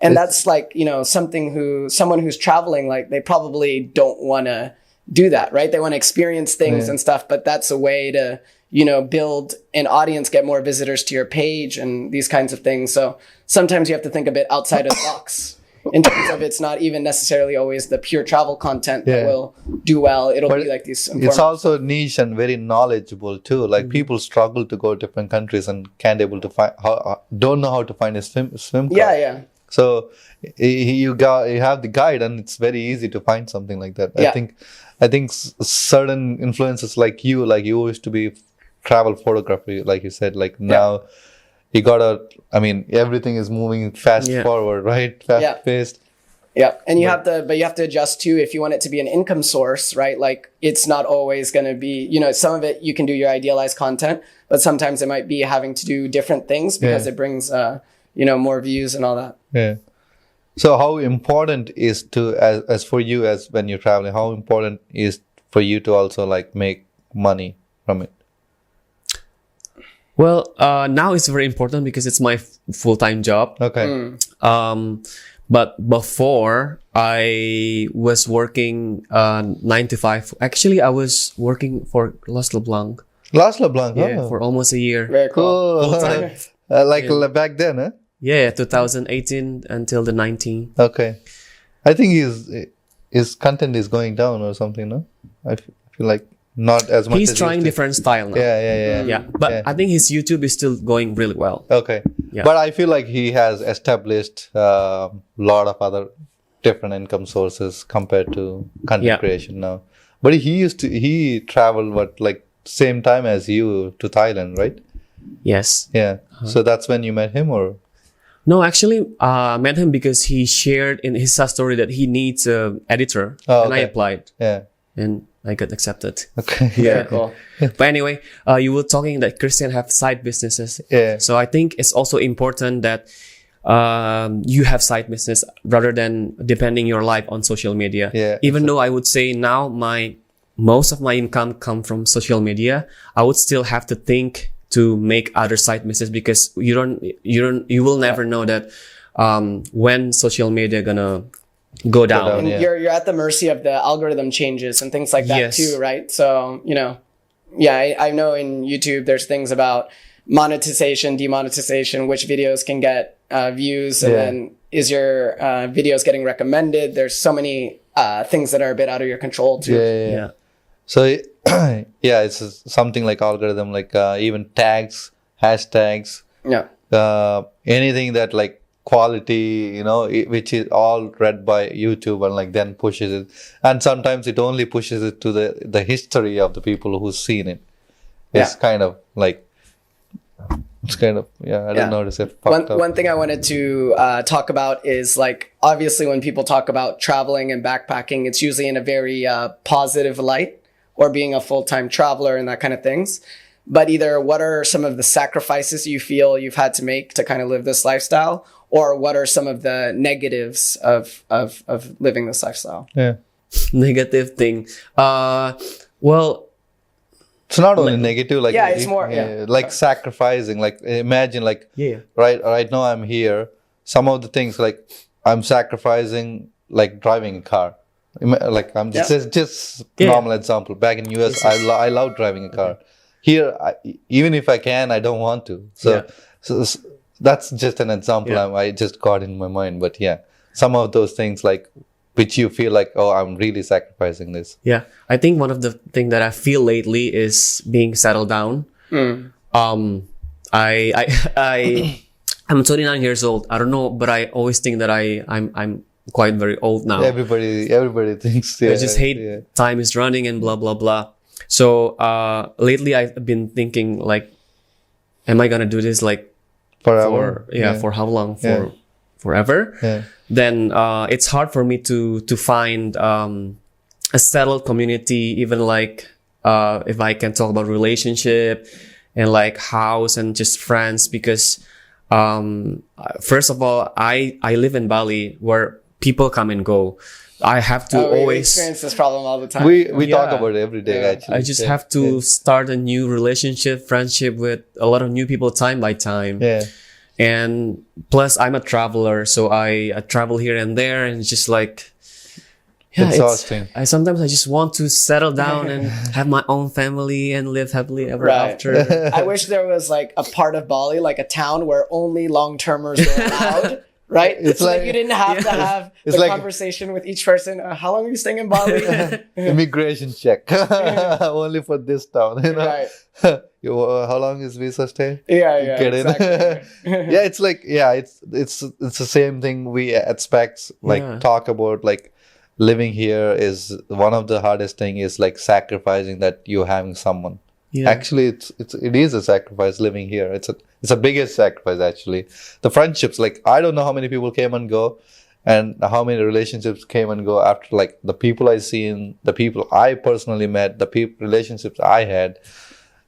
And that's like, someone who's traveling, like, they probably don't want to do that, right? They want to experience things and stuff, but that's a way to, build an audience, get more visitors to your page and these kinds of things. So sometimes you have to think a bit outside of the box in terms of it's not even necessarily always the pure travel content that will do well. It'll be like these. It's also niche and very knowledgeable too. Like people struggle to go to different countries and can't able to find, don't know how to find a swim card. Yeah. So you have the guide, and it's very easy to find something like that. Yeah. I think certain influencers like you used to be travel photography, like you said, like now you everything is moving fast forward, right? Fast paced. Yeah. And you have to adjust too, if you want it to be an income source, right? Like, it's not always going to be, some of it you can do your idealized content, but sometimes it might be having to do different things because it brings, more views and all that. Yeah. So how important is as for you, as when you're traveling, how important is for you to also like make money from it? Well, now it's very important because it's my full-time job. Okay. But before, I was working 9 to 5. Actually, I was working for Los LeBlanc. Los LeBlanc, for almost a year. Very cool. Back then, huh? Yeah, 2018 until the 19. Okay. I think his content is going down or something, no? I feel like not as much. He's trying different style now. Yeah. But I think his YouTube is still going really well. Okay. Yeah. But I feel like he has established a lot of other different income sources compared to content creation now. But he traveled same time as you to Thailand, right? Yes. Yeah. So that's when you met him, or? No, actually, met him because he shared in his story that he needs an editor, and I applied. Yeah. and I got accepted. Okay. Yeah. Cool. But anyway, you were talking that Christian have side businesses. Yeah. So I think it's also important that you have side business rather than depending your life on social media. Yeah, Even though I would say now most of my income come from social media, I would still have to think to make other side business because you will never know that when social media gonna go down. And Yeah. you're at the mercy of the algorithm changes and things like that Yes. too, right? So, I know in YouTube there's things about monetization, demonetization, which videos can get views, and Yeah. then is your videos getting recommended? There's so many things that are a bit out of your control too. Yeah. So yeah, it's something like algorithm, like even tags, hashtags, anything that like quality, which is all read by YouTube and like then pushes it. And sometimes it only pushes it to the history of the people who's seen it. It's kind of like, I don't know how to say fucked up. One thing I wanted to talk about is like, obviously when people talk about traveling and backpacking, it's usually in a very positive light, or being a full-time traveler and that kind of things. But either what are some of the sacrifices you feel you've had to make to kind of live this lifestyle, or what are some of the negatives of living this lifestyle? Yeah. Negative thing. Well, it's not only negative, like it's more like sacrificing. Like imagine, like Yeah. right now I'm here. Some of the things like I'm sacrificing, like driving a car. Like I'm just normal example. Back in US, I love driving a car. Here, even if I can, I don't want to. So that's just an example I just got in my mind. But yeah, some of those things like which you feel like, oh, I'm really sacrificing this. Yeah, I think one of the thing that I feel lately is being settled down. I'm 29 years old. I don't know, but I always think that I'm quite very old now. Everybody thinks. I just hate time is running and blah blah blah. So lately I've been thinking like, am I gonna do this like forever? For how long? Forever? Yeah. Then it's hard for me to find a settled community, even like if I can talk about relationship and like house and just friends, because first of all, I live in Bali where people come and go. I have to We always experience this problem all the time. We talk about it every day. Actually, I just have to start a new relationship, friendship with a lot of new people time by time. Yeah. And plus I'm a traveler, so I travel here and there, and it's just like exhausting. Sometimes I just want to settle down and have my own family and live happily ever after. I wish there was like a part of Bali, like a town where only long-termers were allowed. Right? It's so like you didn't have to have the conversation with each person. How long are you staying in Bali? Immigration check. Only for this town. Right. How long is visa stay? Yeah, Get in. exactly. It's like it's the same thing we expect. Like talk about like living here is one of the hardest thing is like sacrificing that you're having someone. Yeah. Actually, it is a sacrifice living here. It's a biggest sacrifice actually. The friendships, like I don't know how many people came and go, and how many relationships came and go after like the people I seen, the people I personally met, the relationships I had.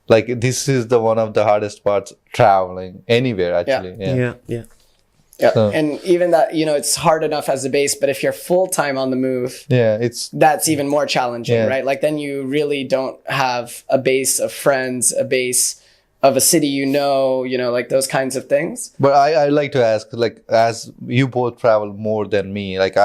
Like this is the one of the hardest parts traveling anywhere actually. Yeah. So, and even that, it's hard enough as a base, but if you're full-time on the move, that's even more challenging, right? Like then you really don't have a base of friends, a base of a city, like those kinds of things. But I like to ask, like, as you both travel more than me, like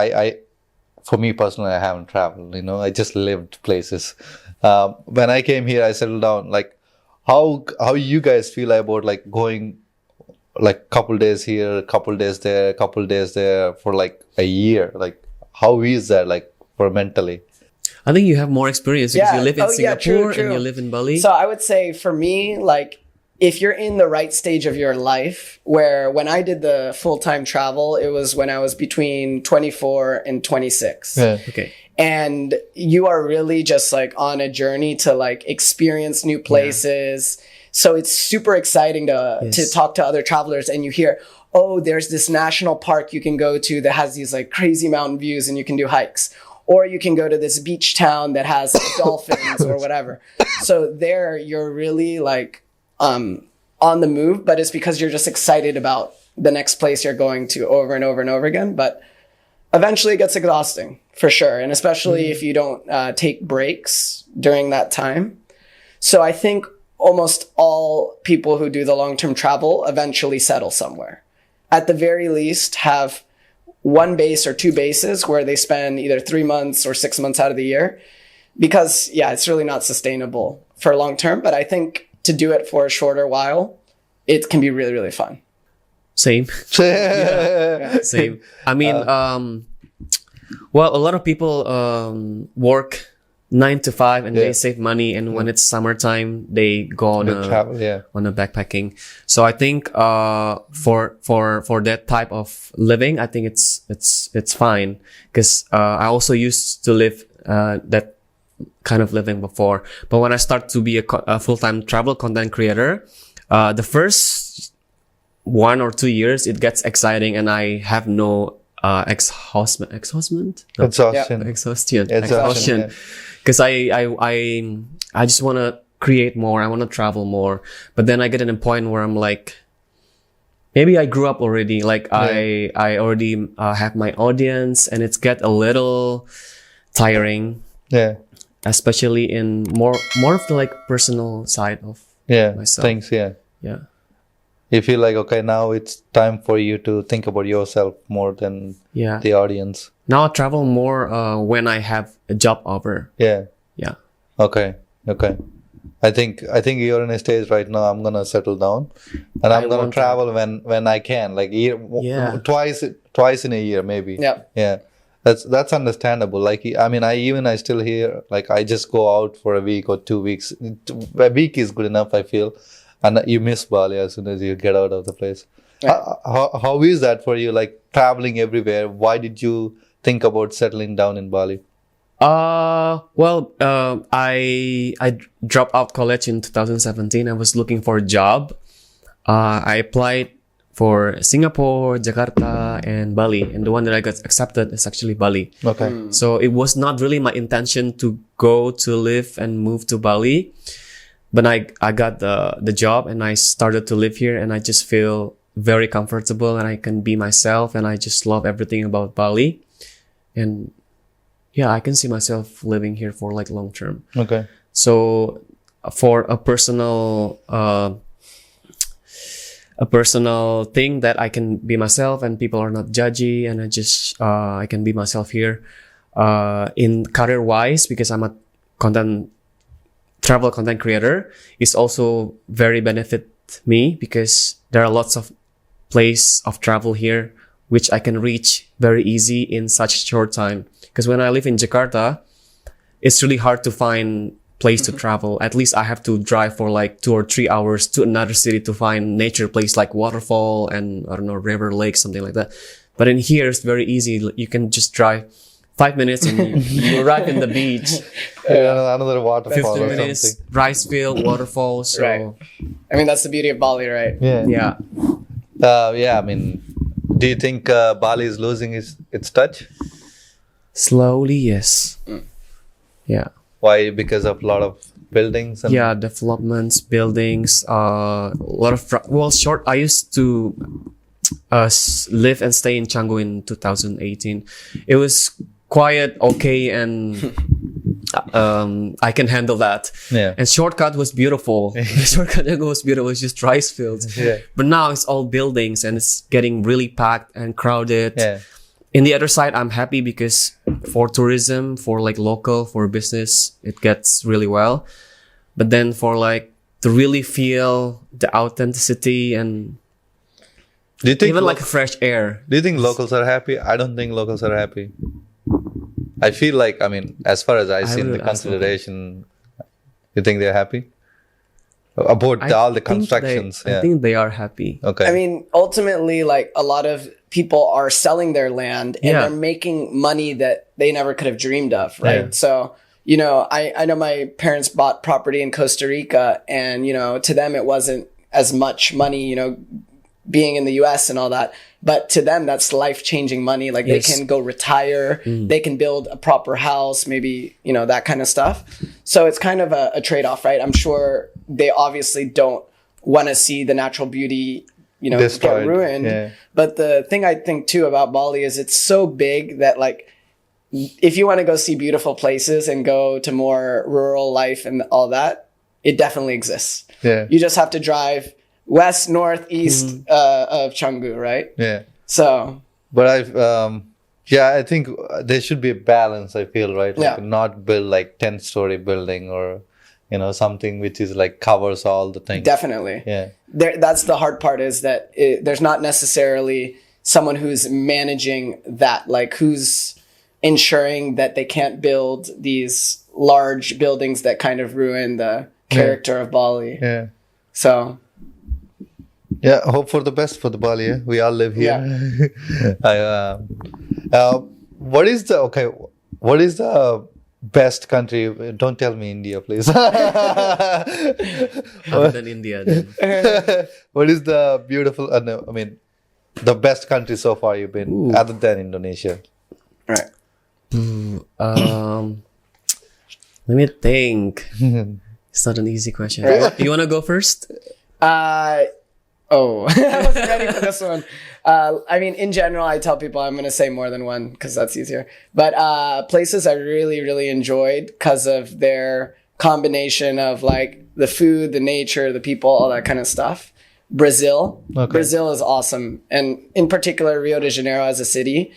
for me personally, I haven't traveled, I just lived places. When I came here, I settled down, like how you guys feel about like going like couple days here, couple days there, couple days there for like a year? Like how is that like for mentally? I think you have more experience because you live in Singapore true. and you live in Bali. So I would say for me, like if you're in the right stage of your life, where when I did the full-time travel, it was when I was between 24 and 26. Yeah. Okay. And you are really just like on a journey to like experience new places. So it's super exciting to talk to other travelers, and you hear, oh, there's this national park you can go to that has these like crazy mountain views and you can do hikes. or you can go to this beach town that has dolphins or whatever. So there you're really like on the move, but it's because you're just excited about the next place you're going to over and over and over again. But eventually it gets exhausting for sure. And especially if you don't take breaks during that time. So I think almost all people who do the long-term travel eventually settle somewhere. At the very least, have one base or two bases where they spend either 3 months or 6 months out of the year. Because, yeah, it's really not sustainable for long term. But I think to do it for a shorter while, it can be really, really fun. Same. Same. I mean, well, a lot of people work 9 to 5 and they save money, and when it's summertime they go on a backpacking. So I think for that type of living, I think it's fine, because I also used to live that kind of living before. But when I start to be a full-time travel content creator, the first 1 or 2 years it gets exciting, and I have no exhaustion. Because I just want to create more. I want to travel more. But then I get in a point where I'm like, maybe I grew up already. Like I already have my audience, and it's get a little tiring. Yeah. Especially in more of the like personal side of myself. Things. Yeah. You feel like, okay, now it's time for you to think about yourself more than the audience. Now I travel more when I have a job offer. Yeah. Okay. I think you're in a stage right now. I'm gonna settle down, and I'm gonna travel when I can, like twice in a year maybe. Yeah. That's understandable. Like, I mean, I still hear, like, I just go out for a week or 2 weeks. A week is good enough, I feel. And you miss Bali as soon as you get out of the place. How is that for you? Like, traveling everywhere. Why did you think about settling down in Bali? Well, I dropped out college in 2017. I was looking for a job. I applied for Singapore, Jakarta, and Bali. And the one that I got accepted is actually Bali. Okay. So it was not really my intention to go to live and move to Bali. But I got the job, and I started to live here, and I just feel very comfortable, and I can be myself, and I just love everything about Bali. And yeah, I can see myself living here for like long term. Okay. So for a personal thing that I can be myself, and people are not judgy, and I can be myself here. In career wise, because I'm a travel content creator, is also very benefit me, because there are lots of place of travel here which I can reach very easy in such short time. Because when I live in Jakarta, it's really hard to find place to travel. At least I have to drive for like 2 or 3 hours to another city to find nature place like waterfall and, I don't know, river, lake, something like that. But in here, it's very easy. You can just drive 5 minutes and you arrive in the beach. Another waterfall 15 or minutes, something. rice field, waterfall. So Right. I mean, that's the beauty of Bali, right? yeah. I mean, do you think Bali is losing its touch? Slowly, yes. Yeah. Why? Because of a lot of buildings? And Developments, buildings, a lot of... I used to live and stay in Canggu in 2018. It was quiet, okay, and I can handle that. Yeah. And Shortcut was beautiful. Shortcut was beautiful. It's just rice fields. Yeah. But now it's all buildings, and it's getting really packed and crowded. Yeah. In the other side, I'm happy because for tourism, for like local, for business, it gets really well. But then for like to really feel the authenticity and do you think even like fresh air. Do you think locals are happy? I don't think locals are happy. I feel like, I mean, as far as I see in the consideration, you think they're happy? About all the constructions. I think they are happy. Okay. I mean, ultimately, like a lot of people are selling their land and they're making money that they never could have dreamed of, right? Yeah. So, you know, I know my parents bought property in Costa Rica, and, you know, to them it wasn't as much money, you know, being in the US and all that. But to them, that's life-changing money. Like they can go retire, they can build a proper house, maybe, that kind of stuff. So it's kind of a trade-off, right? I'm sure they obviously don't want to see the natural beauty, Destroyed. get ruined. Yeah. But the thing I think too about Bali is it's so big that like, if you want to go see beautiful places and go to more rural life and all that, it definitely exists. Yeah. You just have to drive west, north, east of Canggu, right? Yeah. So, But I think there should be a balance, I feel, right? Like not build like 10-story building or, something which is like covers all the things. definitely. Yeah. That's the hard part is that there's not necessarily someone who's managing that, like who's ensuring that they can't build these large buildings that kind of ruin the character of Bali. Yeah. So, yeah, hope for the best for the Bali. Yeah? We all live here. What is the best country? Don't tell me India, please. Other than India, then. What is the beautiful? The best country so far you've been, other than Indonesia. right. Let me think. It's not an easy question. You want to go first? I wasn't ready for this one. In general, I tell people I'm going to say more than one because that's easier. But places I really, really enjoyed because of their combination of like the food, the nature, the people, all that kind of stuff. Brazil. Okay. Brazil is awesome. And in particular, Rio de Janeiro as a city.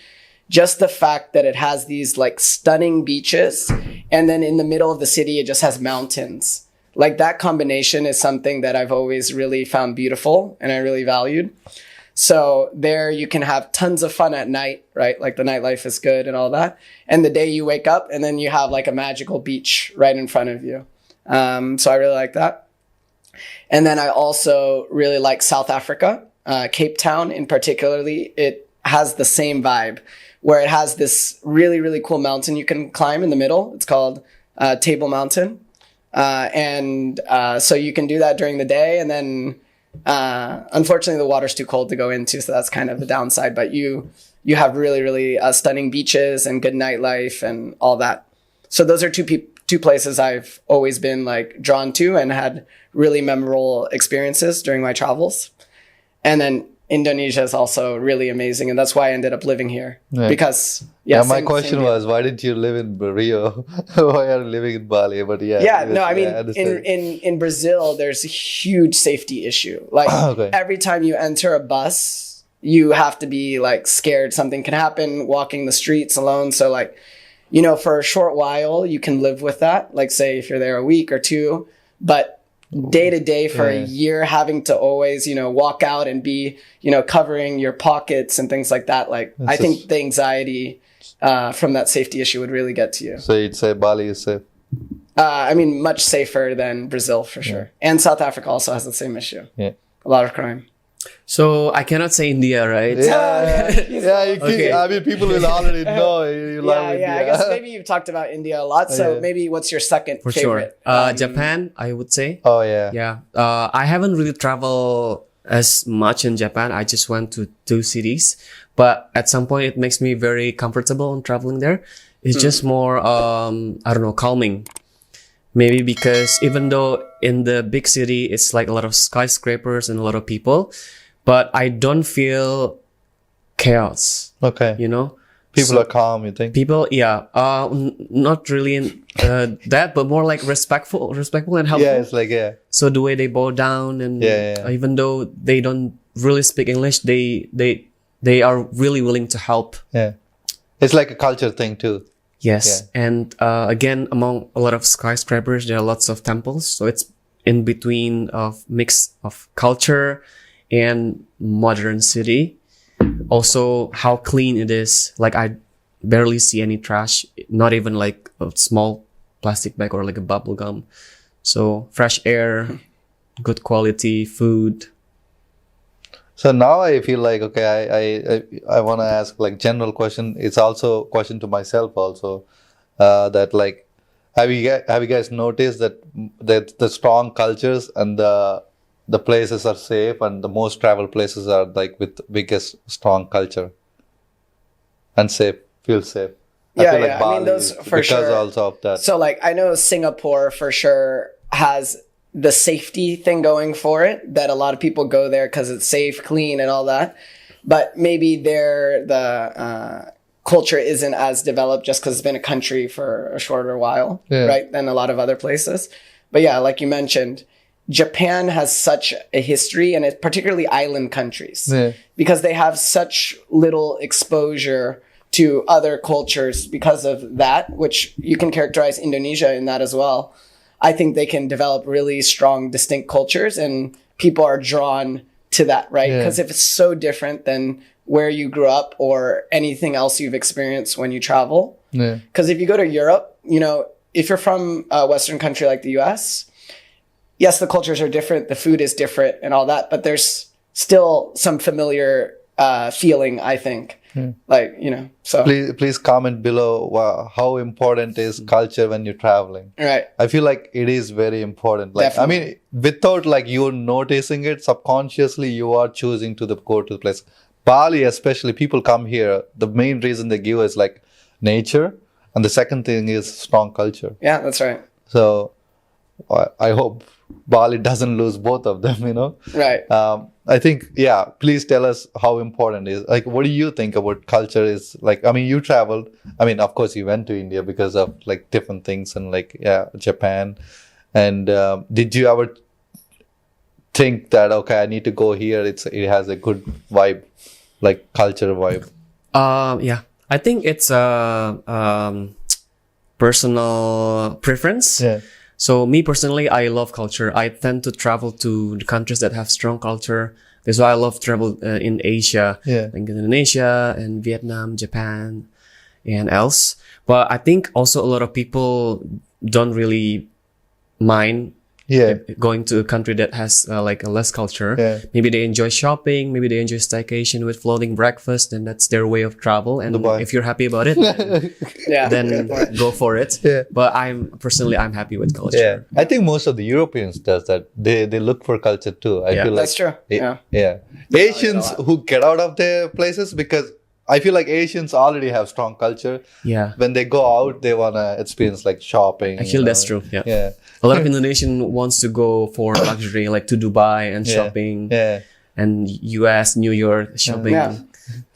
Just the fact that it has these like stunning beaches and then in the middle of the city, it just has mountains. Like that combination is something that I've always really found beautiful and I really valued. So there you can have tons of fun at night, right? Like the nightlife is good and all that. And the day you wake up and then you have like a magical beach right in front of you. So I really like that. And then I also really like South Africa, Cape Town in particularly. It has the same vibe where it has this really, really cool mountain you can climb in the middle. It's called Table Mountain. So you can do that during the day. And then, unfortunately, the water's too cold to go into. So that's kind of the downside. But you have really, really stunning beaches and good nightlife and all that. So those are two places I've always been like drawn to and had really memorable experiences during my travels. And then Indonesia is also really amazing, and that's why I ended up living here. Yeah. Because my question was, why didn't you live in Rio? Why are you living in Bali? But in Brazil, there's a huge safety issue. Like every time you enter a bus, you have to be like scared something can happen walking the streets alone. So like, for a short while, you can live with that. Like say if you're there a week or two, but day to day for a year, having to always, walk out and be, covering your pockets and things like that. Like, I think the anxiety from that safety issue would really get to you. So you'd say Bali is safe? Much safer than Brazil for sure. And South Africa also has the same issue. Yeah. A lot of crime. So I cannot say India, right? People will already know you love India. I guess maybe you've talked about India a lot. So maybe what's your second For favorite? sure. Japan, I would say. Oh, yeah. Yeah. I haven't really traveled as much in Japan. I just went to 2 cities. But at some point, it makes me very comfortable in traveling there. It's just more, calming. Maybe because even though in the big city, it's like a lot of skyscrapers and a lot of people, but I don't feel chaos. Okay. People are calm, you think? People, not really in that, but more like respectful and helpful. Yeah, it's like, So the way they bow down and even though they don't really speak English, they are really willing to help. Yeah. It's like a culture thing too. Yes. Yeah. And again, among a lot of skyscrapers, there are lots of temples. So it's in between of mix of culture and modern city. Also, how clean it is. Like I barely see any trash, not even like a small plastic bag or like a bubble gum. So fresh air, good quality food. So now I feel like, I want to ask like general question. It's also a question to myself also, that like, have you guys noticed that the strong cultures and the the places are safe and the most traveled places are like with biggest strong culture and safe, feel safe. Yeah, I feel yeah. like Bali I mean, those is for because sure. also of that. So, like, I know Singapore for sure has the safety thing going for it, that a lot of people go there because it's safe, clean, and all that. But maybe there, the culture isn't as developed just because it's been a country for a shorter while, right, than a lot of other places. But yeah, like you mentioned, Japan has such a history, and it's particularly island countries, because they have such little exposure to other cultures because of that, which you can characterize Indonesia in that as well. I think they can develop really strong, distinct cultures, and people are drawn to that, right? Because if it's so different than where you grew up or anything else you've experienced when you travel. Because if you go to Europe, you know, if you're from a Western country like the US, yes, the cultures are different, the food is different and all that, but there's still some familiar feeling, I think. Like, you know, so. Please comment below how important is culture when you're traveling. Right. I feel like it is very important. Like, Definitely. I mean, without like you noticing it, subconsciously you are choosing to go to the place. Bali, especially, people come here. The main reason they give is like nature, and the second thing is strong culture. Yeah, that's right. So I hope Bali doesn't lose both of them, you know? Right. I think, yeah, please tell us how important it is. Like, what do you think about culture is like, I mean, you traveled, I mean, of course you went to India because of like different things and like, yeah, Japan. And did you ever think that, okay, I need to go here. It has a good vibe, like culture vibe. Yeah, I think it's a personal preference. Yeah. So me personally, I love culture. I tend to travel to the countries that have strong culture. That's why I love travel in Asia, like Indonesia and Vietnam, Japan, and else. But I think also a lot of people don't really mind going to a country that has like a less culture. Maybe they enjoy shopping, maybe they enjoy staycation with floating breakfast, and that's their way of travel. And if you're happy about it, then go for it. But I'm happy with culture. I think most of the Europeans does that. They look for culture too. I feel that's like true. Asians who get out of their places, because I feel like Asians already have strong culture. When they go out, they want to experience like shopping. Actually, that's true. Yeah. A lot of Indonesian wants to go for luxury, like to Dubai and shopping. And US, New York, shopping.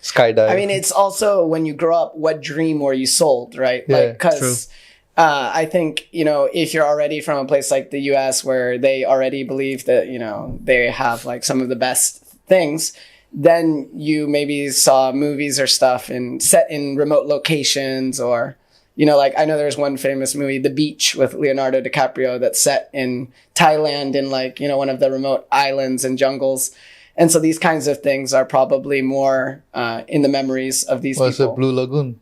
Skydive. I mean, it's also when you grow up, what dream were you sold, right? Like, because I think, you know, if you're already from a place like the US where they already believe that, you know, they have like some of the best things, then you maybe saw movies or stuff set in remote locations, or, you know, like I know there's one famous movie, The Beach, with Leonardo DiCaprio, that's set in Thailand in like, you know, one of the remote islands and jungles. And so these kinds of things are probably more in the memories of these people. Is it Blue Lagoon?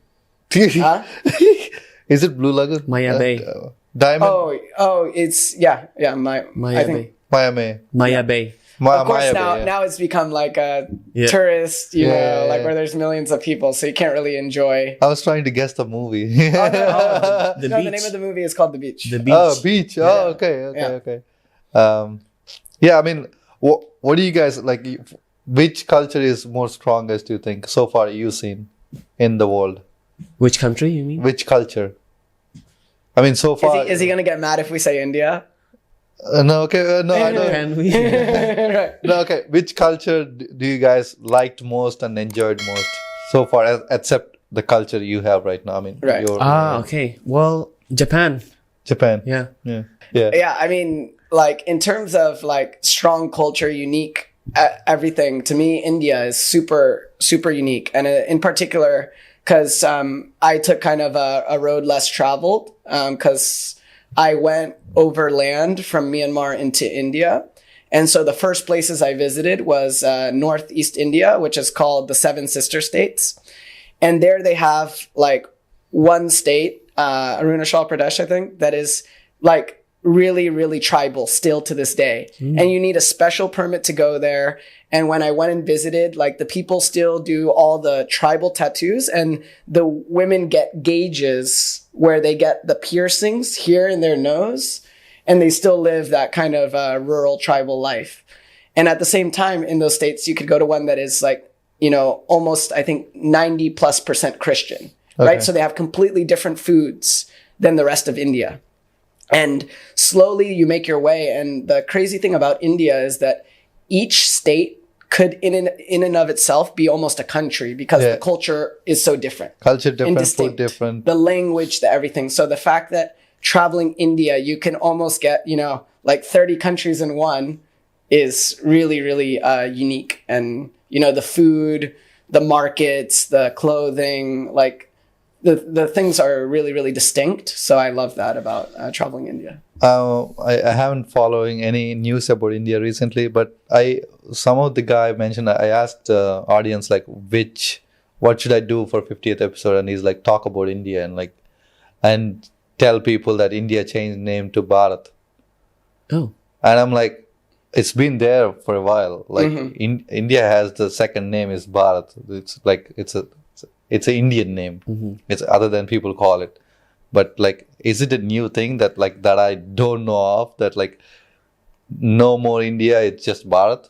Is it Blue Lagoon? Maya Bay. Diamond? Oh, it's, Maya Bay. Maya Bay. Of course, now it's become like a tourist, you know, like where there's millions of people, so you can't really enjoy. I was trying to guess the movie. The name of the movie is called The Beach. The Beach. Oh, Beach. Oh, okay. I mean, what do you guys like? Which culture is more strongest, do you think, so far you've seen in the world? Which country, you mean? Which culture? I mean, so far. Is he going to get mad if we say India? No, okay. No, I don't. Can we? Right. No, okay. Which culture do you guys liked most and enjoyed most so far, except the culture you have right now? I mean, okay. Well, Japan. Yeah. I mean, like in terms of like strong culture, unique everything, to me, India is super, super unique. And in particular, because I took kind of a road less traveled, because I went overland from Myanmar into India. And so the first places I visited was Northeast India, which is called the Seven Sister States. And there they have like one state, Arunachal Pradesh, I think, that is like really, really tribal still to this day. And you need a special permit to go there. And when I went and visited, like the people still do all the tribal tattoos, and the women get gauges where they get the piercings here in their nose, and they still live that kind of rural tribal life. And at the same time, in those states, you could go to one that is like, almost, I think, 90+% Christian, right? So they have completely different foods than the rest of India. And slowly you make your way. And the crazy thing about India is that each state could in and of itself be almost a country because the culture is so different. Culture different, food different. The language, the everything. So the fact that traveling India, you can almost get, like 30 countries in one is really, really unique. And, the food, the markets, the clothing, like the things are really, really distinct. So I love that about traveling India. I haven't following any news about India recently, but some of the guy mentioned, I asked the audience like what should I do for 50th episode, and he's like, talk about India and tell people that India changed name to Bharat. Oh. And I'm like, it's been there for a while. Like India has the second name is Bharat. It's like it's an Indian name. It's other than people call it. But like, is it a new thing that I don't know of, that like no more India, it's just Bharat?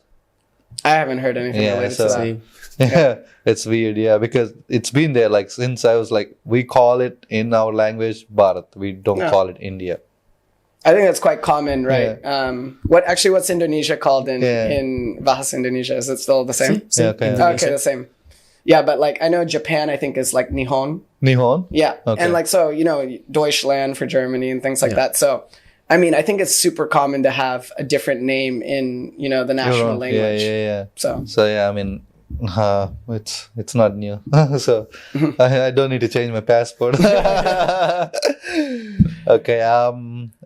I haven't heard anything related to that. Yeah, it's weird, because it's been there like since I was like, we call it in our language Bharat. We don't call it India. I think that's quite common, right? Yeah. What's Indonesia called in Bahasa Indonesia? Is it still the same? Okay, the same. Yeah, but like I know Japan, I think is like Nihon. Nihon? Yeah. Okay. And like, so, Deutschland for Germany and things like that. So, I mean, I think it's super common to have a different name in, the national language. Yeah. So yeah, I mean, it's not new. So I don't need to change my passport. Okay.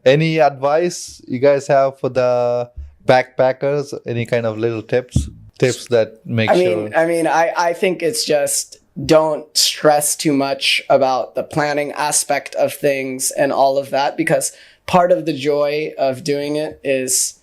Any advice you guys have for the backpackers? Any kind of little tips that make sure? I think it's just don't stress too much about the planning aspect of things and all of that, because part of the joy of doing it is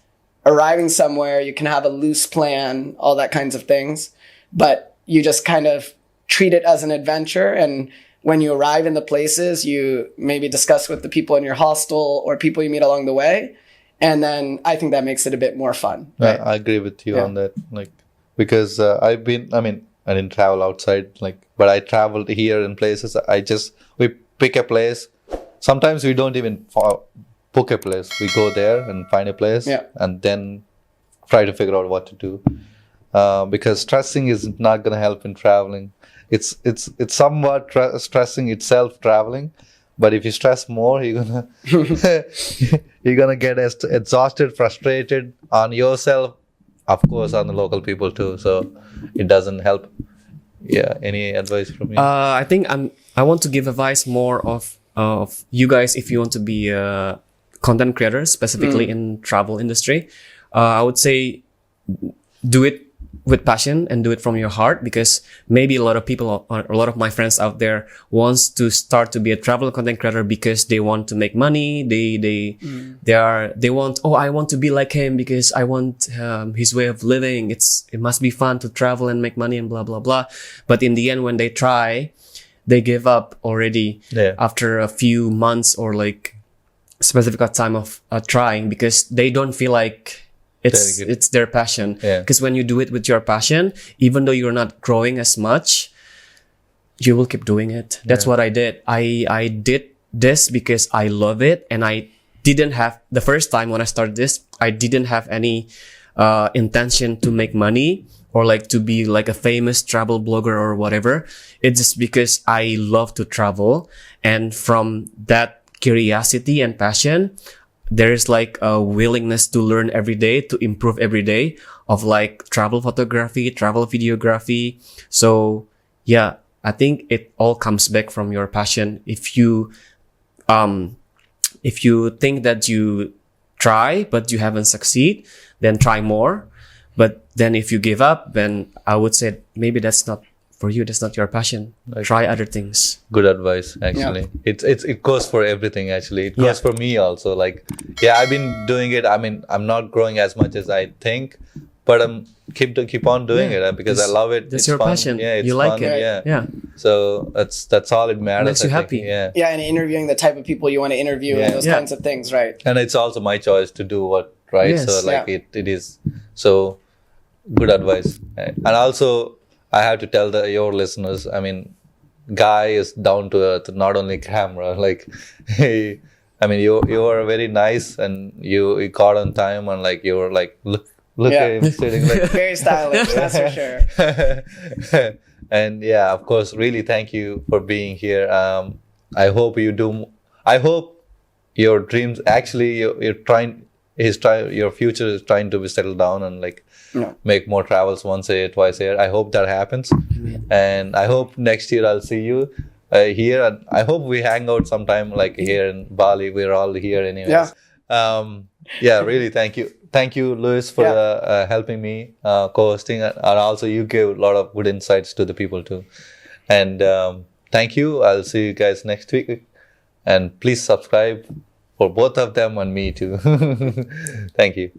arriving somewhere. You can have a loose plan, all that kinds of things, but you just kind of treat it as an adventure. And when you arrive in the places, you maybe discuss with the people in your hostel or people you meet along the way. And then I think that makes it a bit more fun. Right? I agree with you on that. Like, because I didn't travel outside, but I traveled here in places. We pick a place. Sometimes we don't even book a place. We go there and find a place and then try to figure out what to do. Because stressing is not going to help in traveling. It's somewhat stressing itself traveling, but if you stress more, you're gonna get exhausted, frustrated on yourself, of course, on the local people too. So it doesn't help. Yeah. Any advice from you? I think I want to give advice more of you guys if you want to be a content creator, specifically in travel industry. I would say do it with passion and do it from your heart, because maybe a lot of people or a lot of my friends out there wants to start to be a travel content creator because they want to make money. They want, I want to be like him because I want his way of living. It must be fun to travel and make money and blah blah blah. But in the end, when they try, they give up already after a few months or like specific time of trying, because they don't feel like it's their passion. Because when you do it with your passion, even though you're not growing as much, you will keep doing it. That's what I did. I did this because I love it, and I didn't have, the first time when I started this, I didn't have any intention to make money or like to be like a famous travel blogger or whatever. It's just because I love to travel, and from that curiosity and passion, there is like a willingness to learn every day, to improve every day of like travel photography, travel videography. So yeah, I think it all comes back from your passion. If you think that you try, but you haven't succeed, then try more. But then if you give up, then I would say maybe that's not for you. That's not your passion. Try other things. Good advice, actually. It goes for everything, actually. It goes for me also. Like, I've been doing it. I mean, I'm not growing as much as I think, but I'm keep on doing it because I love it. That's your fun. Passion. Yeah, it's you like fun. it. Yeah. So that's all it matters. Makes you happy. Yeah, and interviewing the type of people you want to interview and those kinds of things, right? And it's also my choice to do what, right? Yes. So like it is. So good advice. And also, I have to tell your listeners, I mean, Guy is down to earth, not only camera. Like, he, I mean, you are very nice, and you caught on time, and like you were like, look Yeah. at him sitting like. Very stylish, that's for sure. And yeah, of course, really thank you for being here. I hope you do. I hope your dreams actually you're trying. Your future is trying to be settled down and like No. make more travels once a year, twice a year. I hope that happens, and I hope next year I'll see you here. And I hope we hang out sometime like here in Bali. We're all here anyways. Yeah. Really, thank you, Louis, for helping me co-hosting, and also you gave a lot of good insights to the people too. And thank you. I'll see you guys next week, and please subscribe for both of them and me too. Thank you.